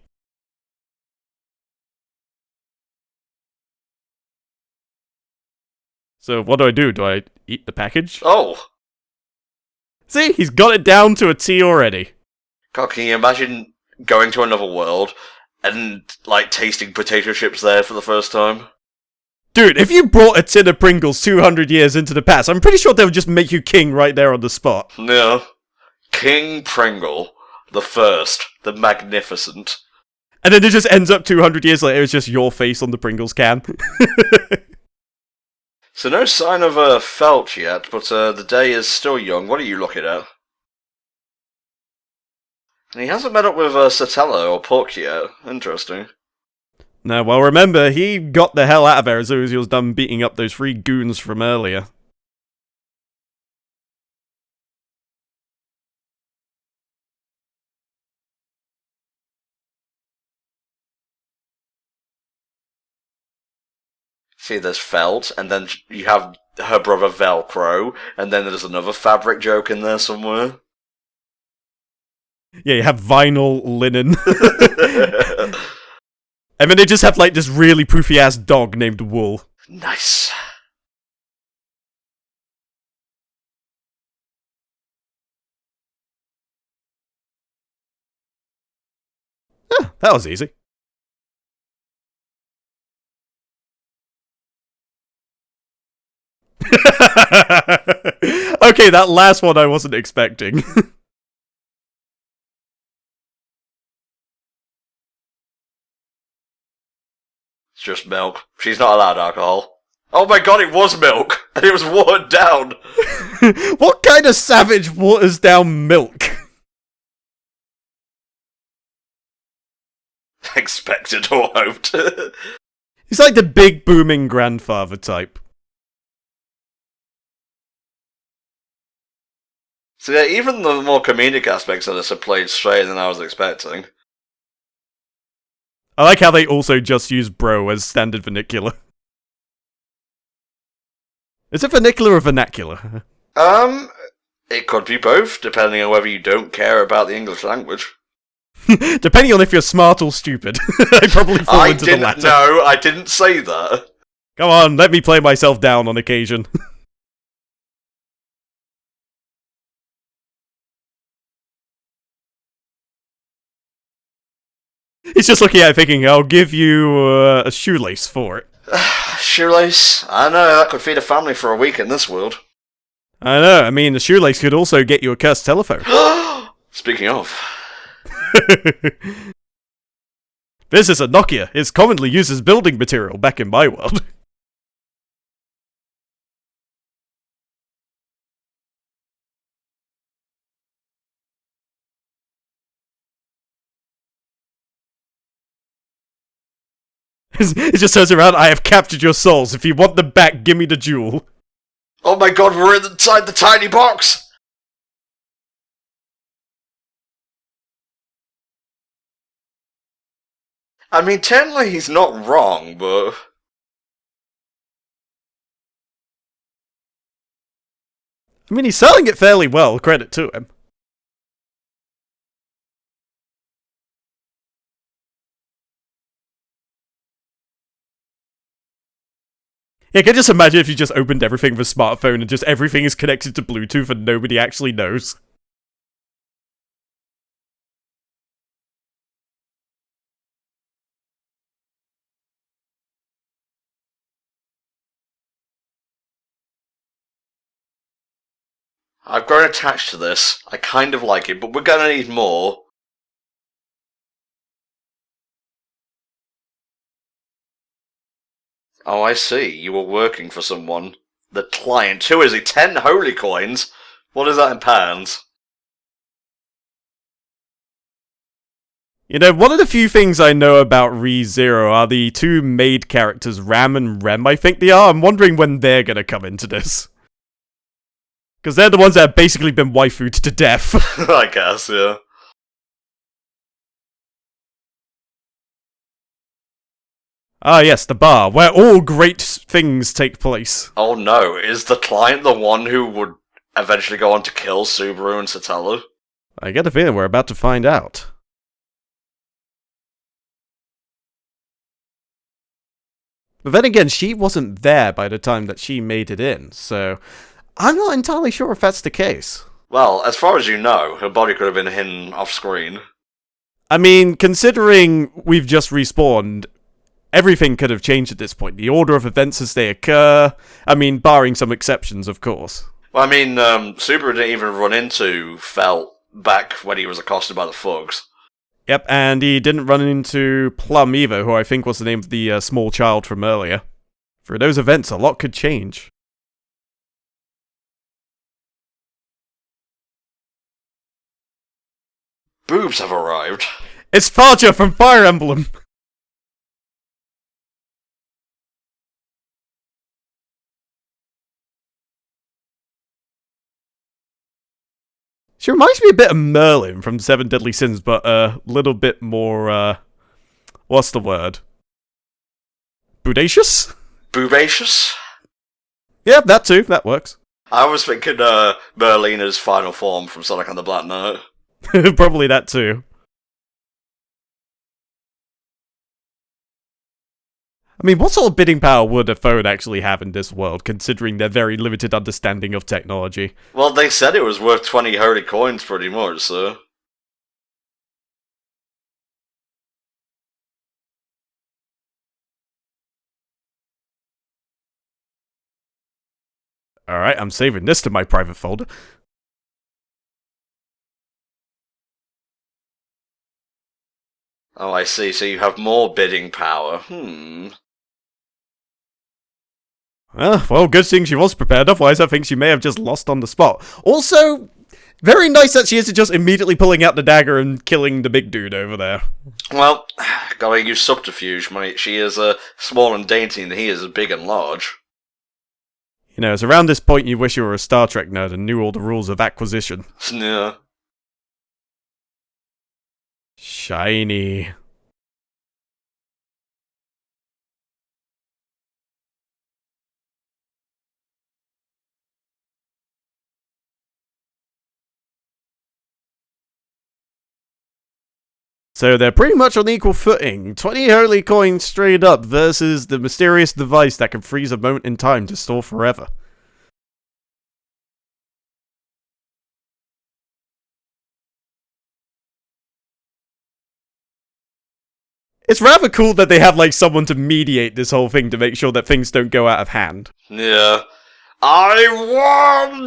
Speaker 2: So what do? Do I eat the package?
Speaker 1: Oh.
Speaker 2: See, he's got it down to a T already.
Speaker 1: God, can you imagine going to another world and, like, tasting potato chips there for the first time?
Speaker 2: Dude, if you brought a tin of Pringles 200 years into the past, I'm pretty sure they would just make you king right there on the spot.
Speaker 1: Yeah. King Pringle, the first, the magnificent.
Speaker 2: And then it just ends up 200 years later, it's just your face on the Pringles can.
Speaker 1: So no sign of Felt yet, but the day is still young. What are you looking at? And he hasn't met up with Satella or Puck yet. Interesting.
Speaker 2: No, well remember, he got the hell out of there as soon as he was done beating up those 3 goons from earlier.
Speaker 1: See, there's Felt, and then you have her brother Velcro, and then there's another fabric joke in there somewhere.
Speaker 2: Yeah, you have vinyl, linen. And then they just have, like, this really poofy-ass dog named Wool.
Speaker 1: Nice.
Speaker 2: That was easy. Okay, that last one I wasn't expecting.
Speaker 1: It's just milk. She's not allowed alcohol. Oh my god, it was milk! And it was watered down!
Speaker 2: What kind of savage waters down milk?
Speaker 1: Expected or hoped.
Speaker 2: He's like the big booming grandfather type.
Speaker 1: So yeah, even the more comedic aspects of this are played straighter than I was expecting.
Speaker 2: I like how they also just use bro as standard vernacular. Is it vernacular or vernacular?
Speaker 1: It could be both, depending on whether you don't care about the English language.
Speaker 2: Depending on if you're smart or stupid. I probably fall into the latter.
Speaker 1: No, I didn't say that.
Speaker 2: Come on, let me play myself down on occasion. He's just looking at it thinking, I'll give you a shoelace for it.
Speaker 1: Shoelace? I know, that could feed a family for a week in this world.
Speaker 2: I know, I mean, the shoelace could also get you a cursed telephone.
Speaker 1: Speaking of...
Speaker 2: This is a Nokia. It's commonly used as building material back in my world. It just turns around, I have captured your souls. If you want them back, give me the jewel.
Speaker 1: Oh my god, we're inside the tiny box! I mean, technically he's not wrong, but...
Speaker 2: I mean, he's selling it fairly well, credit to him. Yeah, I can just imagine if you just opened everything with a smartphone and just everything is connected to Bluetooth and nobody actually knows.
Speaker 1: I've grown attached to this. I kind of like it, but we're gonna need more. Oh, I see. You were working for someone. The client. Who is he? 10 holy coins? What is that in pounds?
Speaker 2: You know, one of the few things I know about ReZero are the two maid characters, Ram and Rem, I think they are. I'm wondering when they're gonna come into this. Because they're the ones that have basically been waifued to death.
Speaker 1: I guess, yeah.
Speaker 2: Ah yes, the bar, where all great things take place.
Speaker 1: Oh no, is the client the one who would eventually go on to kill Subaru and Satello?
Speaker 2: I get a feeling we're about to find out. But then again, she wasn't there by the time that she made it in, so I'm not entirely sure if that's the case.
Speaker 1: Well, as far as you know, her body could have been hidden off screen.
Speaker 2: I mean, considering we've just respawned, everything could have changed at this point. The order of events as they occur, I mean, barring some exceptions, of course.
Speaker 1: Well, I mean, Subaru didn't even run into Felt back when he was accosted by the thugs.
Speaker 2: Yep, and he didn't run into Plum either, who I think was the name of the small child from earlier. Through those events, a lot could change.
Speaker 1: Boobs have arrived.
Speaker 2: It's Faja from Fire Emblem! She reminds me a bit of Merlin from Seven Deadly Sins, but a little bit more, what's the word? Bodacious?
Speaker 1: Boobacious?
Speaker 2: Yeah, that too, that works.
Speaker 1: I was thinking, Merlina's final form from Sonic and the Black Knight.
Speaker 2: Probably that too. I mean, what sort of bidding power would a phone actually have in this world, considering their very limited understanding of technology?
Speaker 1: Well, they said it was worth 20 holy coins pretty much, so...
Speaker 2: Alright, I'm saving this to my private folder.
Speaker 1: Oh, I see, so you have more bidding power.
Speaker 2: Well, good thing she was prepared, otherwise I think she may have just lost on the spot. Also, very nice that she isn't just immediately pulling out the dagger and killing the big dude over there.
Speaker 1: Well, gotta use subterfuge, mate. She is small and dainty, and he is big and large.
Speaker 2: You know, it's around this point you wish you were a Star Trek nerd and knew all the rules of acquisition.
Speaker 1: Yeah.
Speaker 2: Shiny. So they're pretty much on equal footing. 20 holy coins straight up versus the mysterious device that can freeze a moment in time to store forever. It's rather cool that they have like someone to mediate this whole thing to make sure that things don't go out of hand.
Speaker 1: Yeah. I won!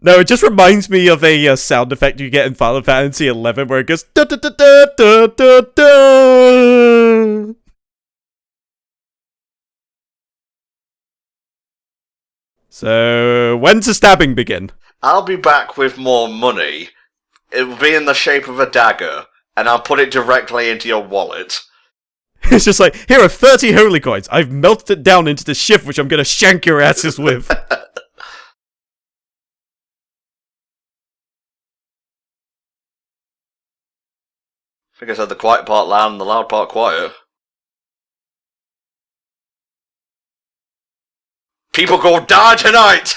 Speaker 2: No, it just reminds me of a sound effect you get in Final Fantasy XI where it goes da da da da da da da. So, when does stabbing begin?
Speaker 1: I'll be back with more money. It will be in the shape of a dagger, and I'll put it directly into your wallet.
Speaker 2: It's just like, here are 30 holy coins. I've melted it down into the shift which I'm gonna shank your asses with.
Speaker 1: I think I said the quiet part loud and the loud part quiet. People go die tonight!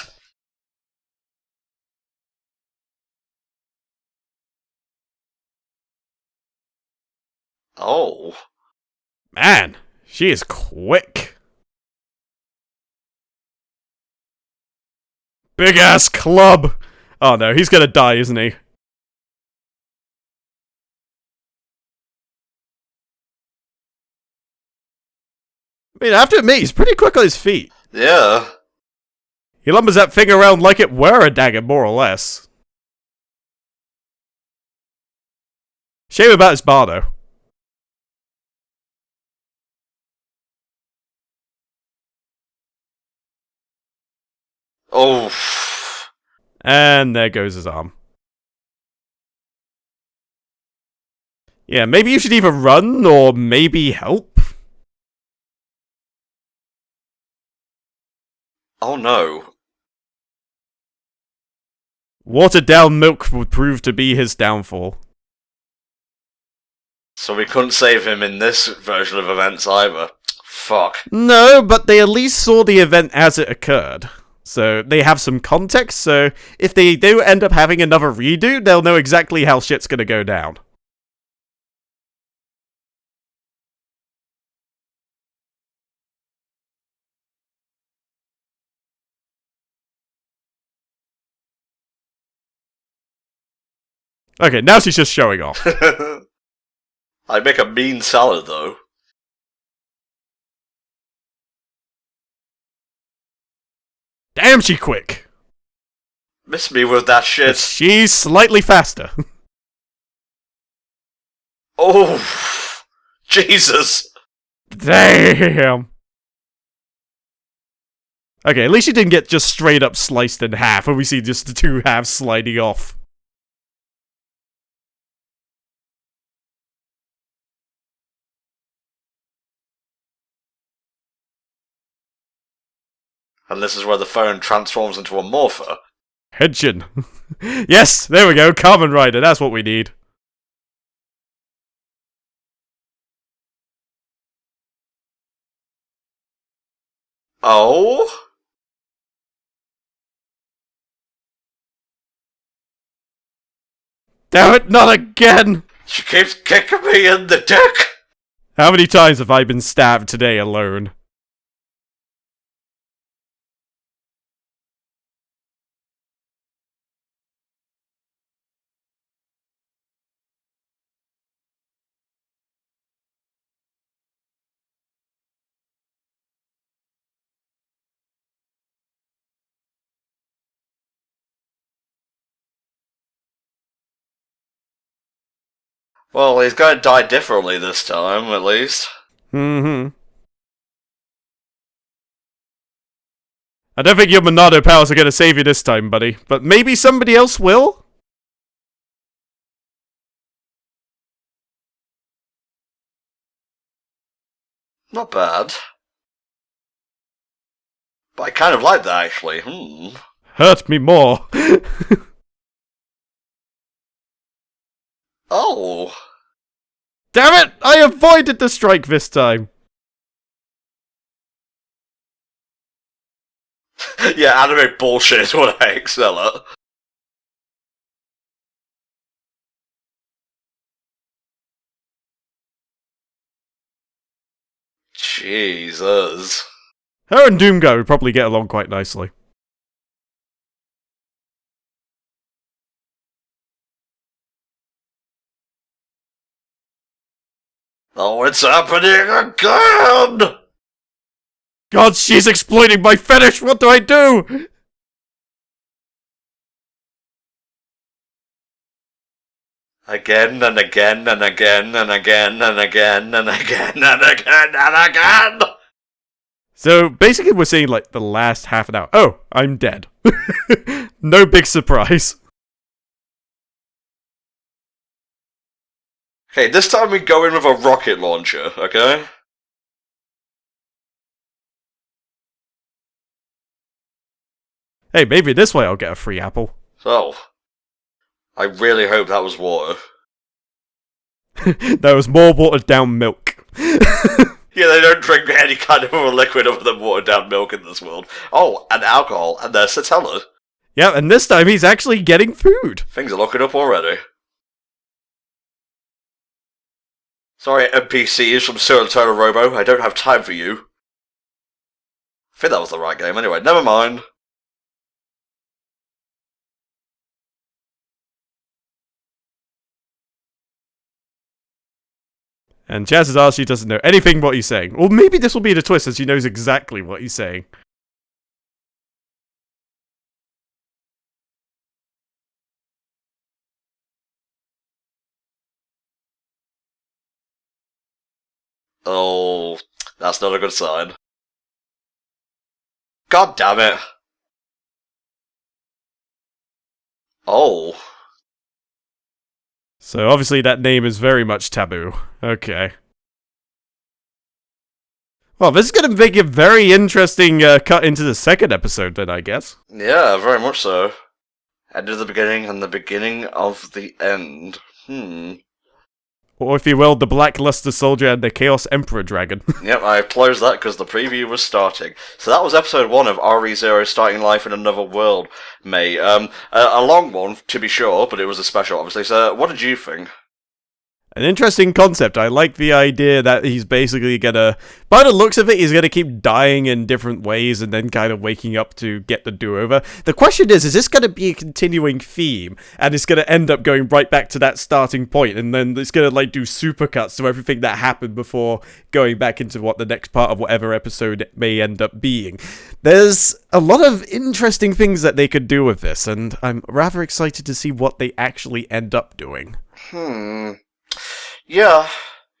Speaker 1: Oh.
Speaker 2: Man, she is quick. Big ass club. Oh no, he's gonna die, isn't he? I mean, I have to admit, he's pretty quick on his feet.
Speaker 1: Yeah.
Speaker 2: He lumbers that thing around like it were a dagger, more or less. Shame about his bar, though.
Speaker 1: Oh.
Speaker 2: And there goes his arm. Yeah, maybe you should either run or maybe help.
Speaker 1: Oh no.
Speaker 2: Watered down milk would prove to be his downfall.
Speaker 1: So we couldn't save him in this version of events either. Fuck.
Speaker 2: No, but they at least saw the event as it occurred. So they have some context, so if they do end up having another redo, they'll know exactly how shit's gonna go down. Okay, now she's just showing off.
Speaker 1: I make a mean salad, though.
Speaker 2: Damn, she quick!
Speaker 1: Miss me with that shit.
Speaker 2: But she's slightly faster.
Speaker 1: Oh, Jesus.
Speaker 2: Damn! Okay, at least she didn't get just straight up sliced in half, and we see just the two halves sliding off.
Speaker 1: And this is where the phone transforms into a morpher.
Speaker 2: Henshin. Yes, there we go, Kamen Rider, that's what we need.
Speaker 1: Oh?
Speaker 2: Damn it, not again!
Speaker 1: She keeps kicking me in the dick!
Speaker 2: How many times have I been stabbed today alone?
Speaker 1: Well, he's going to die differently this time, at least.
Speaker 2: Mm-hmm. I don't think your Monado powers are gonna save you this time, buddy. But maybe somebody else will?
Speaker 1: Not bad. But I kind of like that, actually.
Speaker 2: Hurt me more.
Speaker 1: Oh.
Speaker 2: Damn it! I avoided the strike this time.
Speaker 1: Yeah, anime bullshit is what I excel at. Jesus.
Speaker 2: Her and Doomguy would probably get along quite nicely.
Speaker 1: Oh, it's happening again!
Speaker 2: God, she's exploiting my fetish! What do I do?
Speaker 1: Again and again and again and again and again and again and again and again!
Speaker 2: So, basically we're seeing, like, the last half an hour. Oh, I'm dead. No big surprise.
Speaker 1: Okay, this time we go in with a rocket launcher, okay?
Speaker 2: Hey, maybe this way I'll get a free apple.
Speaker 1: So, I really hope that was water.
Speaker 2: There was more watered down milk.
Speaker 1: Yeah, they don't drink any kind of a liquid other than watered down milk in this world. Oh, and alcohol, and there's Satella.
Speaker 2: Yeah, and this time he's actually getting food.
Speaker 1: Things are looking up already. Sorry, NPCs from Cyril Turner Robo, I don't have time for you. I think that was the right game anyway, never mind.
Speaker 2: And chances are she doesn't know anything what he's saying. Or maybe this will be the twist as she knows exactly what he's saying.
Speaker 1: Oh, that's not a good sign. God damn it. Oh.
Speaker 2: So obviously that name is very much taboo. Okay. Well, this is going to make a very interesting cut into the second episode then, I guess.
Speaker 1: Yeah, very much so. End of the beginning and the beginning of the end.
Speaker 2: Or if you will, the Blackluster Soldier and the Chaos Emperor Dragon.
Speaker 1: Yep, I closed that because the preview was starting. So that was episode 1 of RE0 Starting Life in Another World, May. A long one, to be sure, but it was a special, obviously. So what did you think?
Speaker 2: An interesting concept. I like the idea that he's basically gonna, by the looks of it, he's gonna keep dying in different ways and then kind of waking up to get the do-over. The question is this gonna be a continuing theme? And it's gonna end up going right back to that starting point, and then it's gonna, like, do supercuts to everything that happened before going back into what the next part of whatever episode it may end up being. There's a lot of interesting things that they could do with this, and I'm rather excited to see what they actually end up doing.
Speaker 1: Yeah,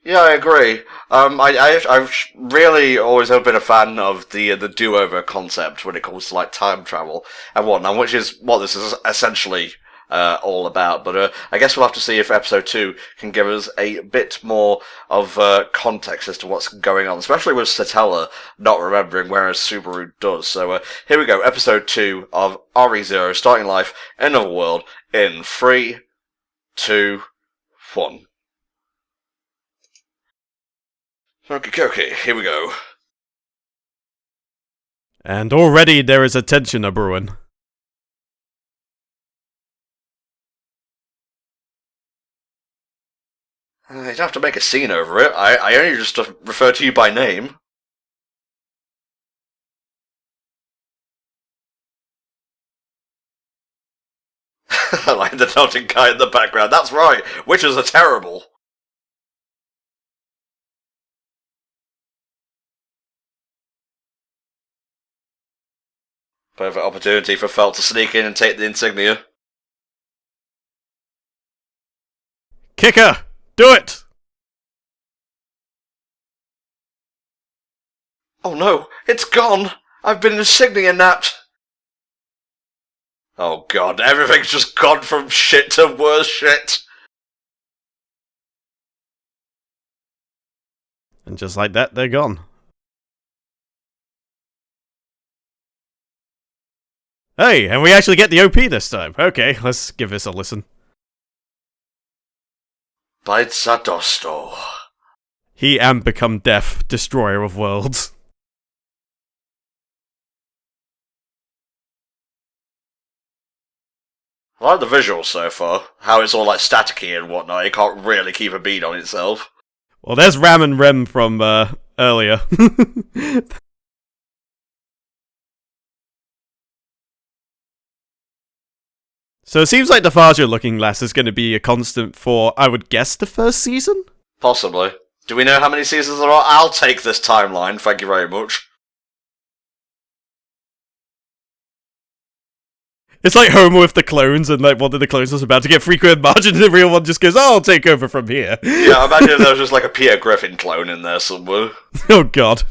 Speaker 1: I agree. I've really always have been a fan of the do-over concept when it comes to, like, time travel and whatnot, which is what this is essentially all about. But I guess we'll have to see if episode 2 can give us a bit more of context as to what's going on, especially with Satella not remembering, whereas Subaru does. So here we go, episode 2 of RE0 Starting Life in Another World in 3, 2, 1. Okay, here we go.
Speaker 2: And already there is a tension a-brewing.
Speaker 1: You don't have to make a scene over it. I only just refer to you by name. I like the nodding guy in the background. That's right. Witches are terrible. Perfect opportunity for Felt to sneak in and take the insignia.
Speaker 2: Kicker! Do it!
Speaker 1: Oh no, it's gone! I've been insignia napped! Oh god, everything's just gone from shit to worse shit!
Speaker 2: And just like that, they're gone. Hey, and we actually get the OP this time. Okay, let's give this a listen.
Speaker 1: Bites Sadosto.
Speaker 2: He and become death, destroyer of worlds.
Speaker 1: I like the visuals so far. How it's all like staticky and whatnot. It can't really keep a beat on itself.
Speaker 2: Well, there's Ram and Rem from earlier. So it seems like the Fajo looking lass is going to be a constant for, I would guess, the first season?
Speaker 1: Possibly. Do we know how many seasons there are? I'll take this timeline, thank you very much.
Speaker 2: It's like Homer with the clones, and like one of the clones was about to get frequent margin, and the real one just goes, "Oh, I'll take over from here."
Speaker 1: Yeah, imagine there was just like a Peter Griffin clone in there somewhere.
Speaker 2: Oh god.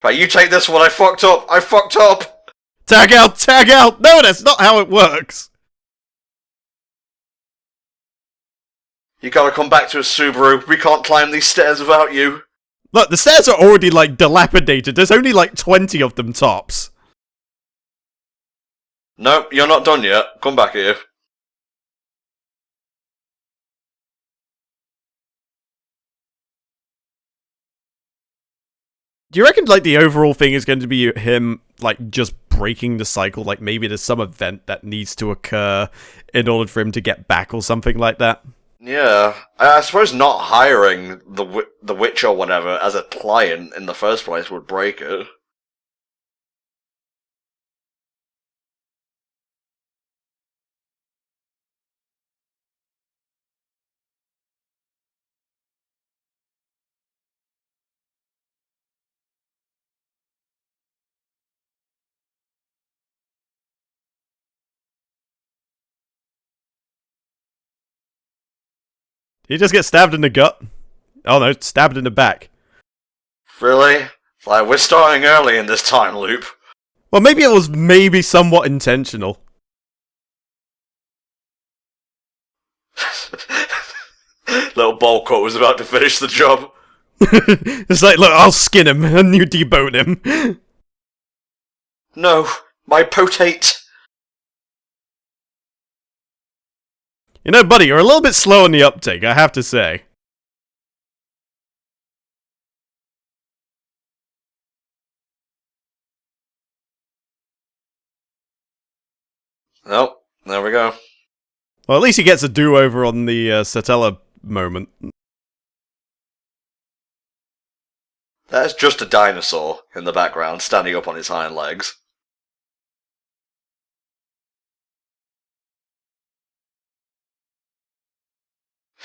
Speaker 1: Right, you take this one, I fucked up! I fucked up!
Speaker 2: Tag out! Tag out! No, that's not how it works!
Speaker 1: You gotta come back to us, Subaru. We can't climb these stairs without you.
Speaker 2: Look, the stairs are already, like, dilapidated. There's only, like, 20 of them tops.
Speaker 1: Nope, you're not done yet. Come back here.
Speaker 2: Do you reckon, like, the overall thing is going to be him, like, just breaking the cycle? Like, maybe there's some event that needs to occur in order for him to get back or something like that?
Speaker 1: Yeah, I suppose not hiring the witch or whatever as a client in the first place would break it.
Speaker 2: Did he just get stabbed in the gut? Oh no, stabbed in the back.
Speaker 1: Really? Like, we're starting early in this time loop.
Speaker 2: Well, maybe it was somewhat intentional.
Speaker 1: Little bowl cut was about to finish the job.
Speaker 2: It's like, look, I'll skin him and you debone him.
Speaker 1: No, my potate.
Speaker 2: You know, buddy, you're a little bit slow on the uptake, I have to say.
Speaker 1: Oh, there we go.
Speaker 2: Well, at least he gets a do-over on the Satella moment.
Speaker 1: There's just a dinosaur in the background, standing up on his hind legs.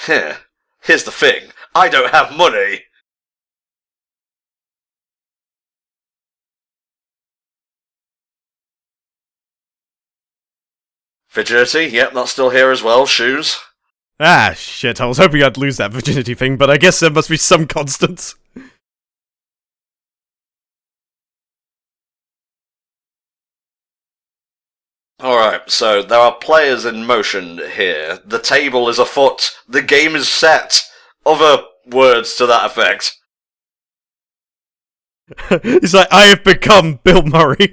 Speaker 1: Here's the thing. I don't have money. Virginity, yep, that's still here as well. Shoes.
Speaker 2: Ah, shit, I was hoping I'd lose that virginity thing, but I guess there must be some constants.
Speaker 1: Alright, so there are players in motion here. The table is afoot. The game is set. Other words to that effect.
Speaker 2: He's like, I have become Bill Murray.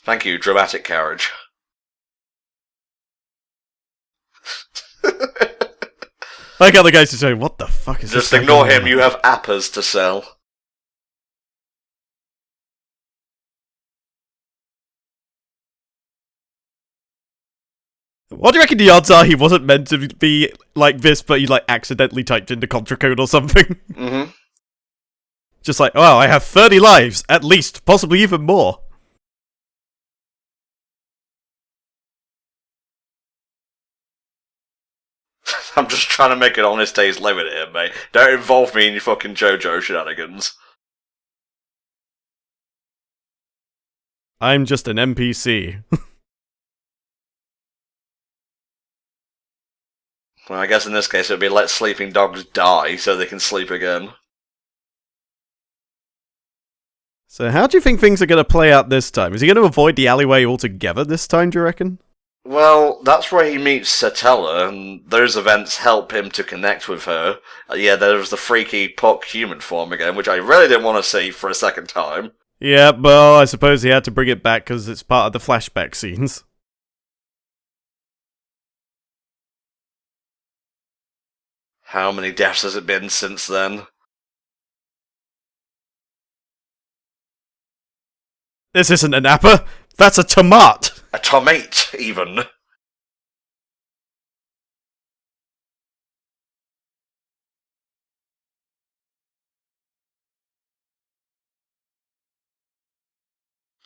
Speaker 1: Thank you, dramatic carriage.
Speaker 2: Like other guys to say, what the fuck is this?
Speaker 1: Just ignore him, you have appers to sell.
Speaker 2: What do you reckon the odds are he wasn't meant to be like this, but he like accidentally typed in the contra code or something?
Speaker 1: Mm-hmm.
Speaker 2: Just like, oh, I have 30 lives, at least, possibly even more.
Speaker 1: I'm just trying to make an honest day's living here, mate. Don't involve me in your fucking JoJo shenanigans.
Speaker 2: I'm just an NPC.
Speaker 1: Well, I guess in this case it would be let sleeping dogs die so they can sleep again.
Speaker 2: So how do you think things are going to play out this time? Is he going to avoid the alleyway altogether this time, do you reckon?
Speaker 1: Well, that's where he meets Satella, and those events help him to connect with her. Yeah, there's the freaky Puck human form again, which I really didn't want to see for a second time.
Speaker 2: Yeah, well, I suppose he had to bring it back because it's part of the flashback scenes.
Speaker 1: How many deaths has it been since then?
Speaker 2: This isn't an apple, that's a tomato!
Speaker 1: A tomate, even.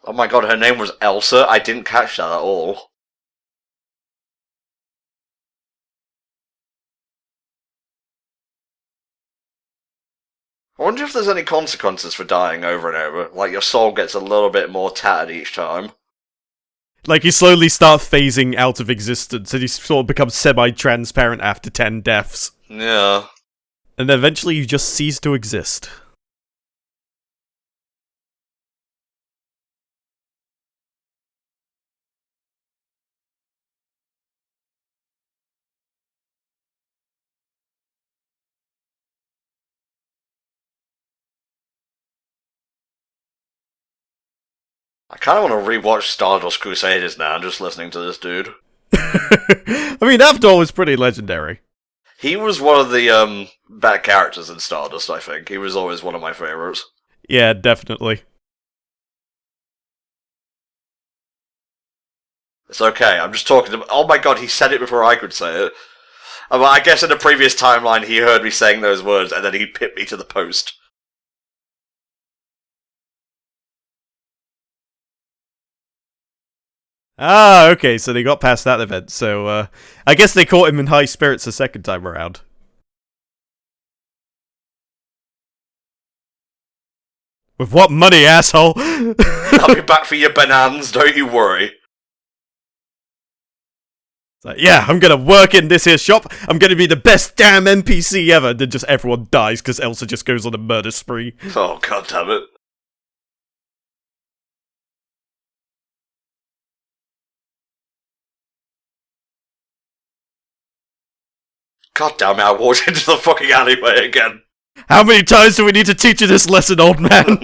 Speaker 1: Oh my god, her name was Elsa? I didn't catch that at all. I wonder if there's any consequences for dying over and over. Like, your soul gets a little bit more tattered each time.
Speaker 2: Like, you slowly start phasing out of existence, and you sort of become semi-transparent after 10 deaths.
Speaker 1: Yeah.
Speaker 2: And then eventually you just cease to exist.
Speaker 1: I kind of want to rewatch Stardust Crusaders now, just listening to this dude.
Speaker 2: I mean, Avdol was pretty legendary.
Speaker 1: He was one of the, bad characters in Stardust, I think. He was always one of my favorites.
Speaker 2: Yeah, definitely.
Speaker 1: It's okay, I'm just talking to... Oh my god, he said it before I could say it. I guess in the previous timeline he heard me saying those words, and then he pipped me to the post.
Speaker 2: Ah, okay, so they got past that event, so, I guess they caught him in high spirits the second time around. With what money, asshole?
Speaker 1: I'll be back for your bananas, don't you worry.
Speaker 2: Like, yeah, I'm gonna work in this here shop. I'm gonna be the best damn NPC ever. And then just everyone dies because Elsa just goes on a murder spree.
Speaker 1: Oh, god damn it. God damn it, I walked into the fucking alleyway again.
Speaker 2: How many times do we need to teach you this lesson, old man?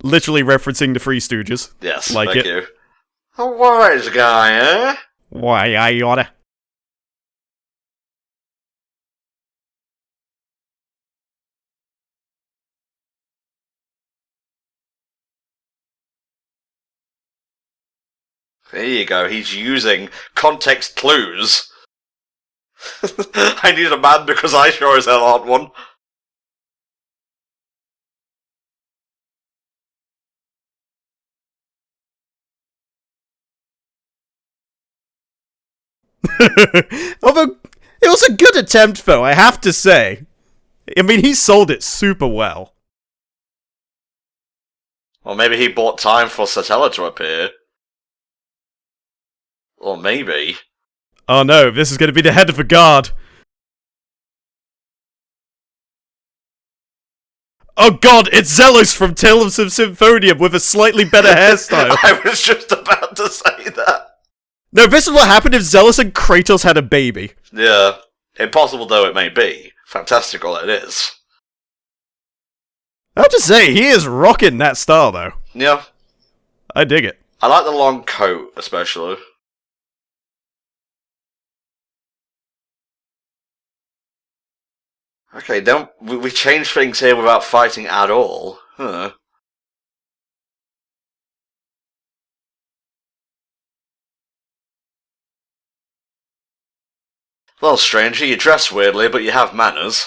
Speaker 2: Literally referencing the Three Stooges.
Speaker 1: Yes,
Speaker 2: like
Speaker 1: thank
Speaker 2: it.
Speaker 1: you. A wise guy, eh?
Speaker 2: Why, I oughta.
Speaker 1: There you go, he's using context clues. I need a man because I sure as hell aren't one.
Speaker 2: Although, it was a good attempt, though, I have to say. I mean, he sold it super well.
Speaker 1: Or maybe he bought time for Satella to appear. Or maybe...
Speaker 2: Oh no, this is going to be the head of the guard. Oh god, it's Zelos from Tales of Symphonium with a slightly better hairstyle.
Speaker 1: I was just about to say that.
Speaker 2: No, this is what happened if Zelos and Kratos had a baby.
Speaker 1: Yeah. Impossible though it may be, fantastical it is.
Speaker 2: I have to say, he is rocking that style, though.
Speaker 1: Yeah.
Speaker 2: I dig it.
Speaker 1: I like the long coat, especially. Okay, don't... We changed things here without fighting at all. Huh. Well, stranger, you dress weirdly, but you have manners.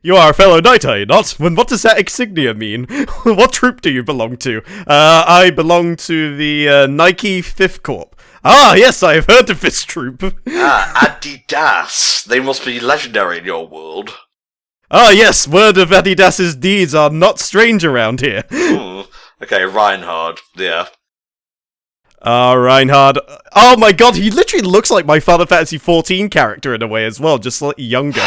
Speaker 2: You are a fellow knight, are you not? What does that insignia mean? What troop do you belong to? I belong to the Nike 5th Corps. Ah, yes, I have heard of this troop.
Speaker 1: Ah, Adidas. They must be legendary in your world.
Speaker 2: Ah, yes, word of Adidas's deeds are not strange around here.
Speaker 1: Okay, Reinhard, yeah.
Speaker 2: Reinhard. Oh my god, he literally looks like my Final Fantasy XIV character in a way as well, just slightly younger.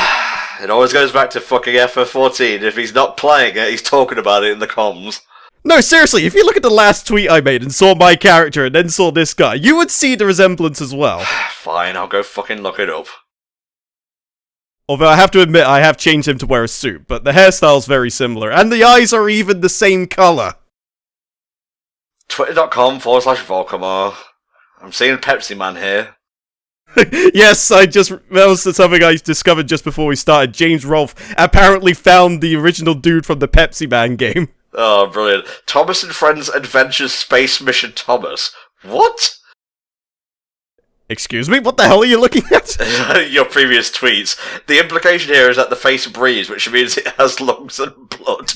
Speaker 1: It always goes back to fucking FF14. If he's not playing it, he's talking about it in the comms.
Speaker 2: No, seriously, if you look at the last tweet I made and saw my character and then saw this guy, you would see the resemblance as well.
Speaker 1: Fine, I'll go fucking look it up.
Speaker 2: Although I have to admit, I have changed him to wear a suit, but the hairstyle's very similar, and the eyes are even the same colour.
Speaker 1: Twitter.com/Volcomar. I'm seeing Pepsi Man here.
Speaker 2: Yes, that was something I discovered just before we started. James Rolfe apparently found the original dude from the Pepsi Man game.
Speaker 1: Oh, brilliant. Thomas and Friends Adventures Space Mission Thomas. What?
Speaker 2: Excuse me? What the hell are you looking at?
Speaker 1: Your previous tweets. The implication here is that the face breathes, which means it has lungs and blood.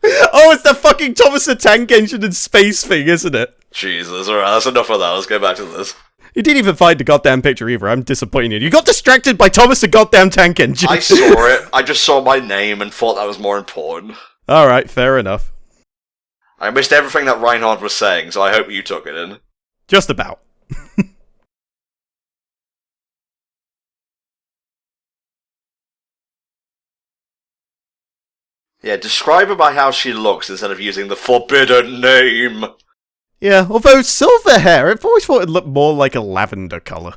Speaker 2: Oh, it's the fucking Thomas the Tank Engine in space thing, isn't it?
Speaker 1: Jesus, alright, that's enough of that. Let's go back to this.
Speaker 2: You didn't even find the goddamn picture either. I'm disappointed. You got distracted by Thomas the goddamn Tank Engine.
Speaker 1: I saw it. I just saw my name and thought that was more important.
Speaker 2: Alright, fair enough.
Speaker 1: I missed everything that Reinhard was saying, so I hope you took it in.
Speaker 2: Just about.
Speaker 1: Yeah, describe her by how she looks instead of using the forbidden name.
Speaker 2: Yeah, although silver hair, I've always thought it looked more like a lavender colour.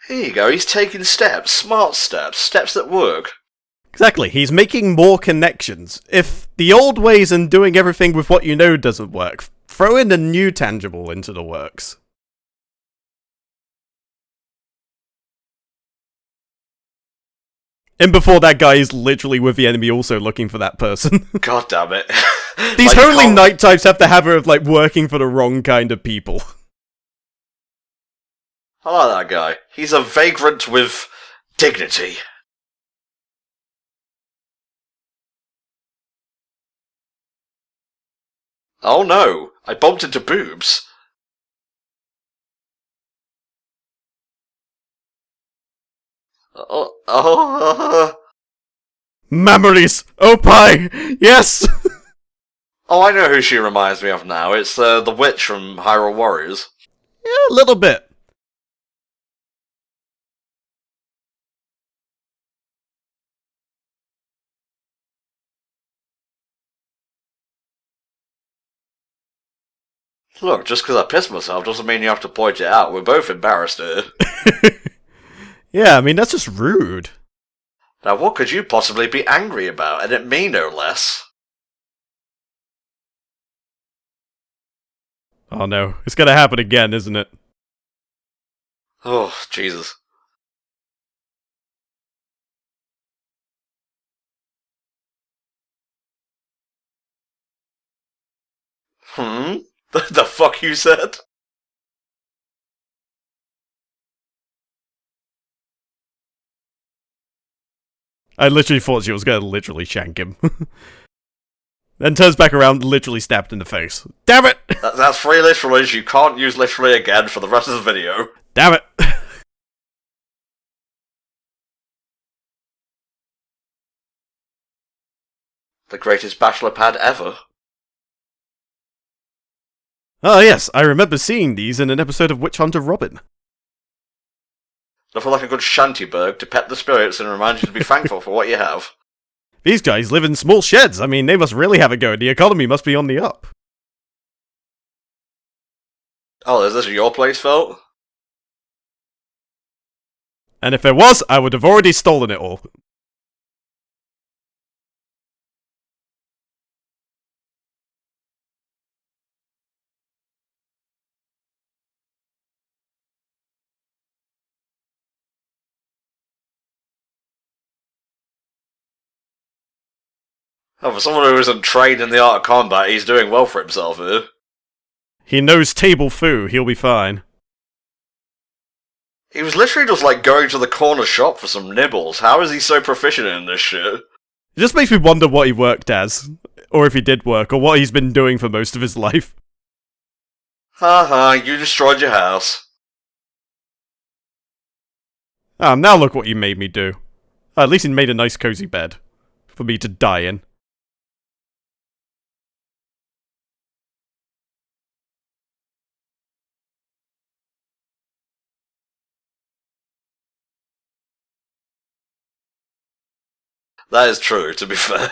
Speaker 1: Here you go, he's taking steps, smart steps, steps that work.
Speaker 2: Exactly, he's making more connections. If the old ways and doing everything with what you know doesn't work, throw in a new tangible into the works. And before that guy is literally with the enemy also looking for that person.
Speaker 1: God damn it.
Speaker 2: These holy knight types have the habit of, like, working for the wrong kind of people.
Speaker 1: I like that guy. He's a vagrant with dignity. Oh no, I bumped into boobs. Oh,
Speaker 2: Memories! Opie! Yes!
Speaker 1: oh, I know who she reminds me of now. It's the witch from Hyrule Warriors.
Speaker 2: Yeah, a little bit.
Speaker 1: Look, just because I pissed myself doesn't mean you have to point it out. We're both embarrassed here.
Speaker 2: Yeah, I mean, that's just rude.
Speaker 1: Now, what could you possibly be angry about? And it me no less.
Speaker 2: Oh no, it's gonna happen again, isn't it?
Speaker 1: Oh, Jesus. Hmm? The fuck you said?
Speaker 2: I literally thought she was gonna literally shank him. Then turns back around, literally stabbed in the face. Damn it!
Speaker 1: That's 3 literallys you can't use literally again for the rest of the video.
Speaker 2: Damn it!
Speaker 1: The greatest bachelor pad ever.
Speaker 2: Oh yes, I remember seeing these in an episode of Witch Hunter Robin.
Speaker 1: Nothing like a good shantyberg to pet the spirits and remind you to be thankful for what you have.
Speaker 2: These guys live in small sheds. I mean, they must really have it going. The economy must be on the up.
Speaker 1: Oh, is this your place, Phil?
Speaker 2: And if it was, I would have already stolen it all.
Speaker 1: Oh, for someone who isn't trained in the art of combat, he's doing well for himself here.
Speaker 2: He knows table foo. He'll be fine.
Speaker 1: He was literally just like going to the corner shop for some nibbles. How is he so proficient in this shit?
Speaker 2: It just makes me wonder what he worked as. Or if he did work, or what he's been doing for most of his life.
Speaker 1: Haha, you destroyed your house.
Speaker 2: Ah, now look what you made me do. At least he made a nice cozy bed. For me to die in.
Speaker 1: That is true, to be fair.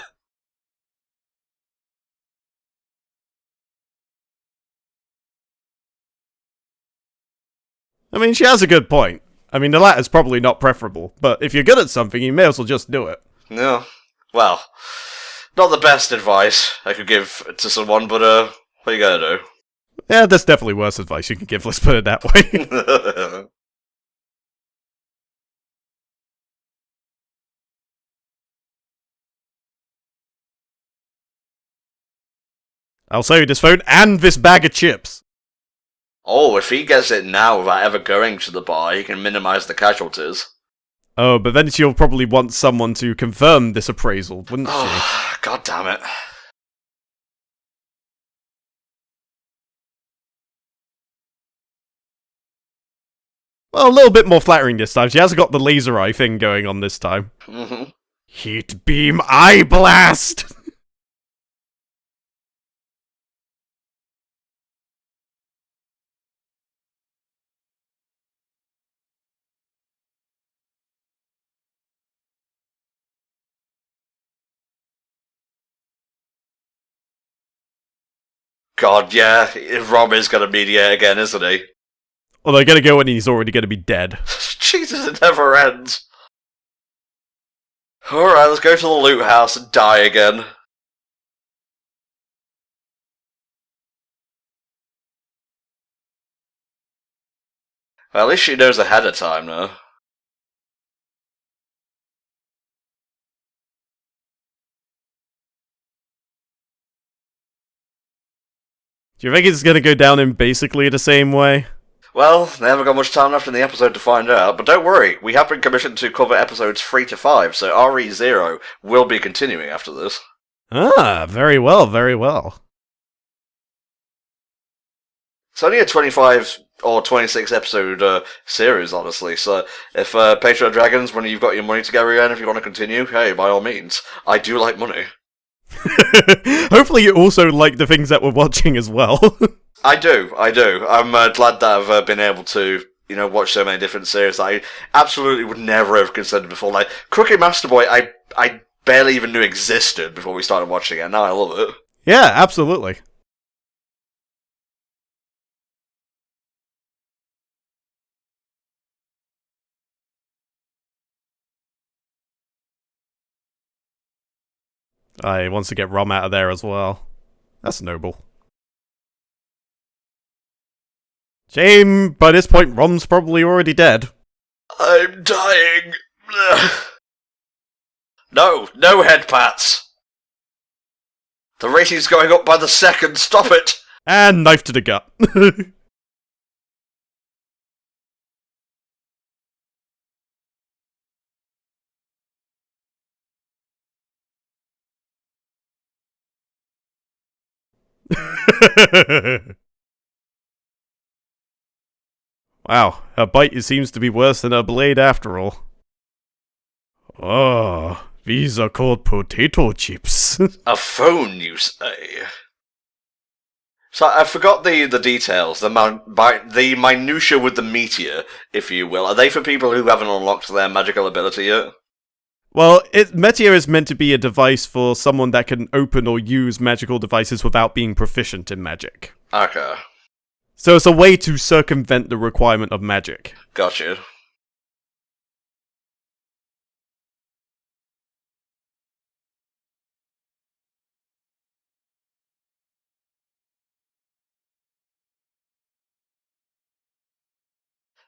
Speaker 2: I mean, she has a good point. I mean, the latter's probably not preferable, but if you're good at something, you may as well just do it.
Speaker 1: No. Well, not the best advice I could give to someone, but what are you gonna do?
Speaker 2: Yeah, that's definitely worse advice you can give, let's put it that way. I'll sell you this phone and this bag of chips.
Speaker 1: Oh, if he gets it now without ever going to the bar, he can minimize the casualties.
Speaker 2: Oh, but then she'll probably want someone to confirm this appraisal, wouldn't she?
Speaker 1: Oh, God damn it.
Speaker 2: Well, a little bit more flattering this time. She hasn't got the laser eye thing going on this time.
Speaker 1: Mm-hmm.
Speaker 2: Heat beam eye blast!
Speaker 1: God, yeah, Rob is gonna mediate again, isn't he?
Speaker 2: Well, they're gonna go and he's already gonna be dead.
Speaker 1: Jesus, it never ends. Alright, let's go to the loot house and die again. Well, at least she knows ahead of time now.
Speaker 2: Do you think it's gonna go down in basically the same way?
Speaker 1: Well, they haven't got much time left in the episode to find out, but don't worry, we have been commissioned to cover episodes 3 to 5, so RE0 will be continuing after this.
Speaker 2: Ah, very well, very well.
Speaker 1: It's only a 25 or 26 episode series, honestly. So if Patron Dragons, when you've got your money together again, if you want to continue, hey, by all means. I do like money.
Speaker 2: Hopefully you also like the things that we're watching as well.
Speaker 1: I do. I'm glad that I've been able to, watch so many different series that I absolutely would never have considered before. Like, Crooked Master Boy, I barely even knew existed before we started watching it, and now I love it.
Speaker 2: Yeah, absolutely. He wants to get Rom out of there as well. That's noble. Shame, by this point, Rom's probably already dead.
Speaker 1: I'm dying. No head pats. The rating's going up by the second, stop it!
Speaker 2: And knife to the gut. Wow, her bite seems to be worse than her blade after all. Oh, these are called potato chips.
Speaker 1: A phone, you say? So I forgot the details, the minutia with the meteor, if you will. Are they for people who haven't unlocked their magical ability yet?
Speaker 2: Well, Meteor is meant to be a device for someone that can open or use magical devices without being proficient in magic.
Speaker 1: Okay.
Speaker 2: So it's a way to circumvent the requirement of magic.
Speaker 1: Gotcha.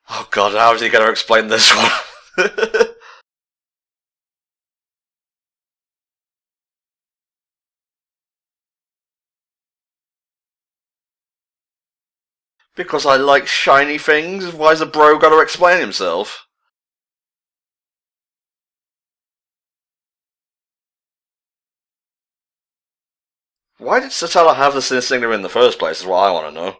Speaker 1: Oh god, how is he going to explain this one? Because I like shiny things? Why's the bro got to explain himself? Why did Satella have this insignia in the first place is what I want to know.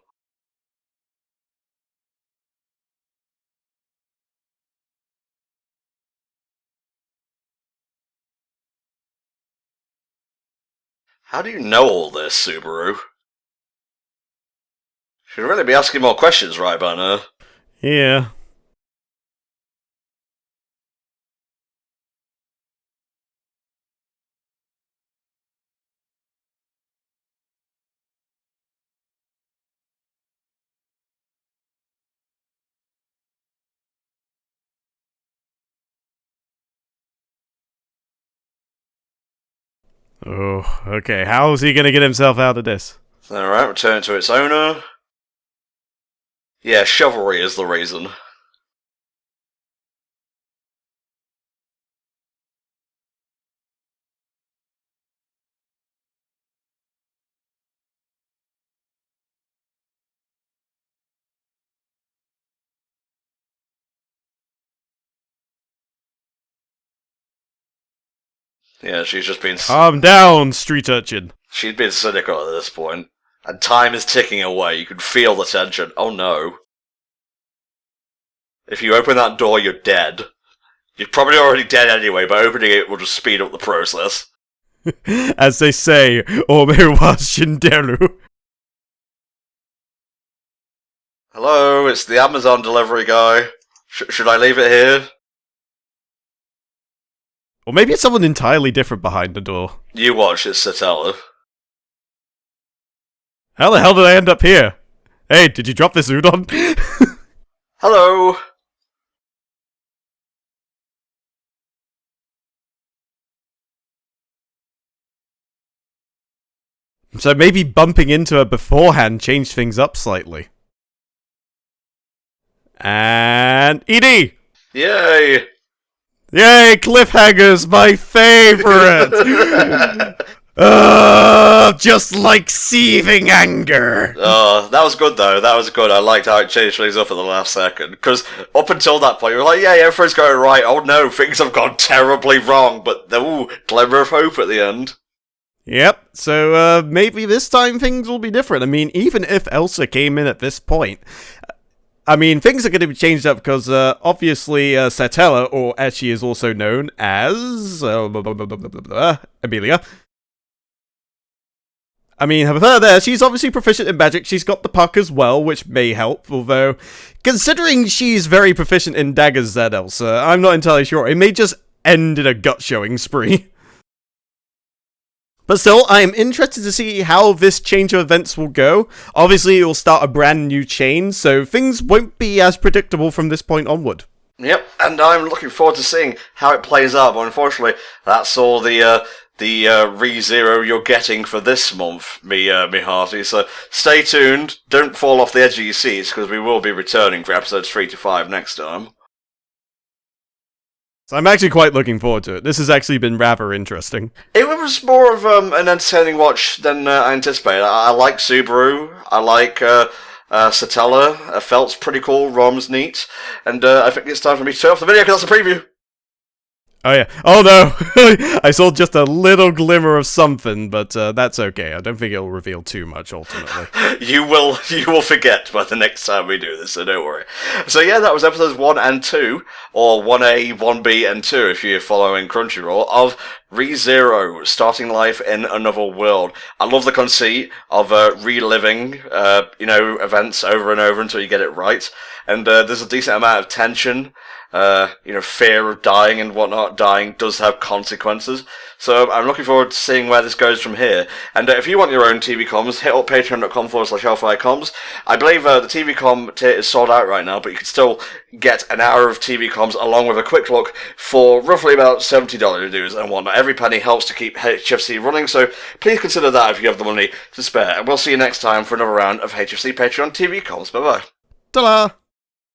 Speaker 1: How do you know all this, Subaru? Should really be asking more questions right by now.
Speaker 2: Yeah. Oh, okay. How's he gonna get himself out of this?
Speaker 1: Alright, return to its owner. Yeah, chivalry is the reason. Yeah, she's just been...
Speaker 2: Calm down, street urchin.
Speaker 1: She's been cynical at this point. And time is ticking away, you can feel the tension. Oh no. If you open that door, you're dead. You're probably already dead anyway, but opening it will just speed up the process.
Speaker 2: As they say, Ome wa shinderu.
Speaker 1: Hello, it's the Amazon delivery guy. Should I leave it here?
Speaker 2: Or maybe it's someone entirely different behind the door.
Speaker 1: You watch, it's Satella.
Speaker 2: How the hell did I end up here? Hey, did you drop this udon?
Speaker 1: Hello!
Speaker 2: So maybe bumping into her beforehand changed things up slightly. And... ED!
Speaker 1: Yay!
Speaker 2: Yay, cliffhangers, my favorite! Just like seething anger.
Speaker 1: Oh, that was good though. That was good. I liked how it changed things up at the last second. Because up until that point, you were like, yeah, everything's going right. Oh no, things have gone terribly wrong. But, ooh, glimmer of hope at the end.
Speaker 2: Yep, so maybe this time things will be different. I mean, even if Elsa came in at this point, I mean, things are going to be changed up because obviously Satella, or as she is also known as Amelia. I mean, have her there, she's obviously proficient in magic, she's got the puck as well, which may help, although, considering she's very proficient in daggers, that Elsa, I'm not entirely sure. It may just end in a gut-showing spree. But still, I am interested to see how this change of events will go. Obviously, it will start a brand new chain, so things won't be as predictable from this point onward.
Speaker 1: Yep, and I'm looking forward to seeing how it plays out, but unfortunately, that's all the ReZero you're getting for this month, me hearty. So stay tuned, don't fall off the edge of your seats, because we will be returning for episodes 3 to 5 next time.
Speaker 2: So I'm actually quite looking forward to it. This has actually been rather interesting.
Speaker 1: It was more of an entertaining watch than I anticipated. I like Subaru, I like Satella, Felt's pretty cool, Rom's neat, and I think it's time for me to turn off the video because that's a preview.
Speaker 2: Oh yeah. Oh no! I saw just a little glimmer of something, but that's okay. I don't think it'll reveal too much, ultimately.
Speaker 1: You will forget by the next time we do this, so don't worry. So yeah, that was episodes 1 and 2, or 1A, 1B, and 2 if you're following Crunchyroll, of ReZero, Starting Life in Another World. I love the conceit of reliving, events over and over until you get it right. And there's a decent amount of tension, fear of dying and whatnot. Dying does have consequences. So I'm looking forward to seeing where this goes from here. And if you want your own TV comms, hit up patreon.com/HellfireComms. I believe the TV comm tier is sold out right now, but you can still get an hour of TV comms along with a quick look for roughly about $70 dues and whatnot. Every penny helps to keep HFC running, so please consider that if you have the money to spare. And we'll see you next time for another round of HFC Patreon TV comms. Bye-bye.
Speaker 2: Ta-da!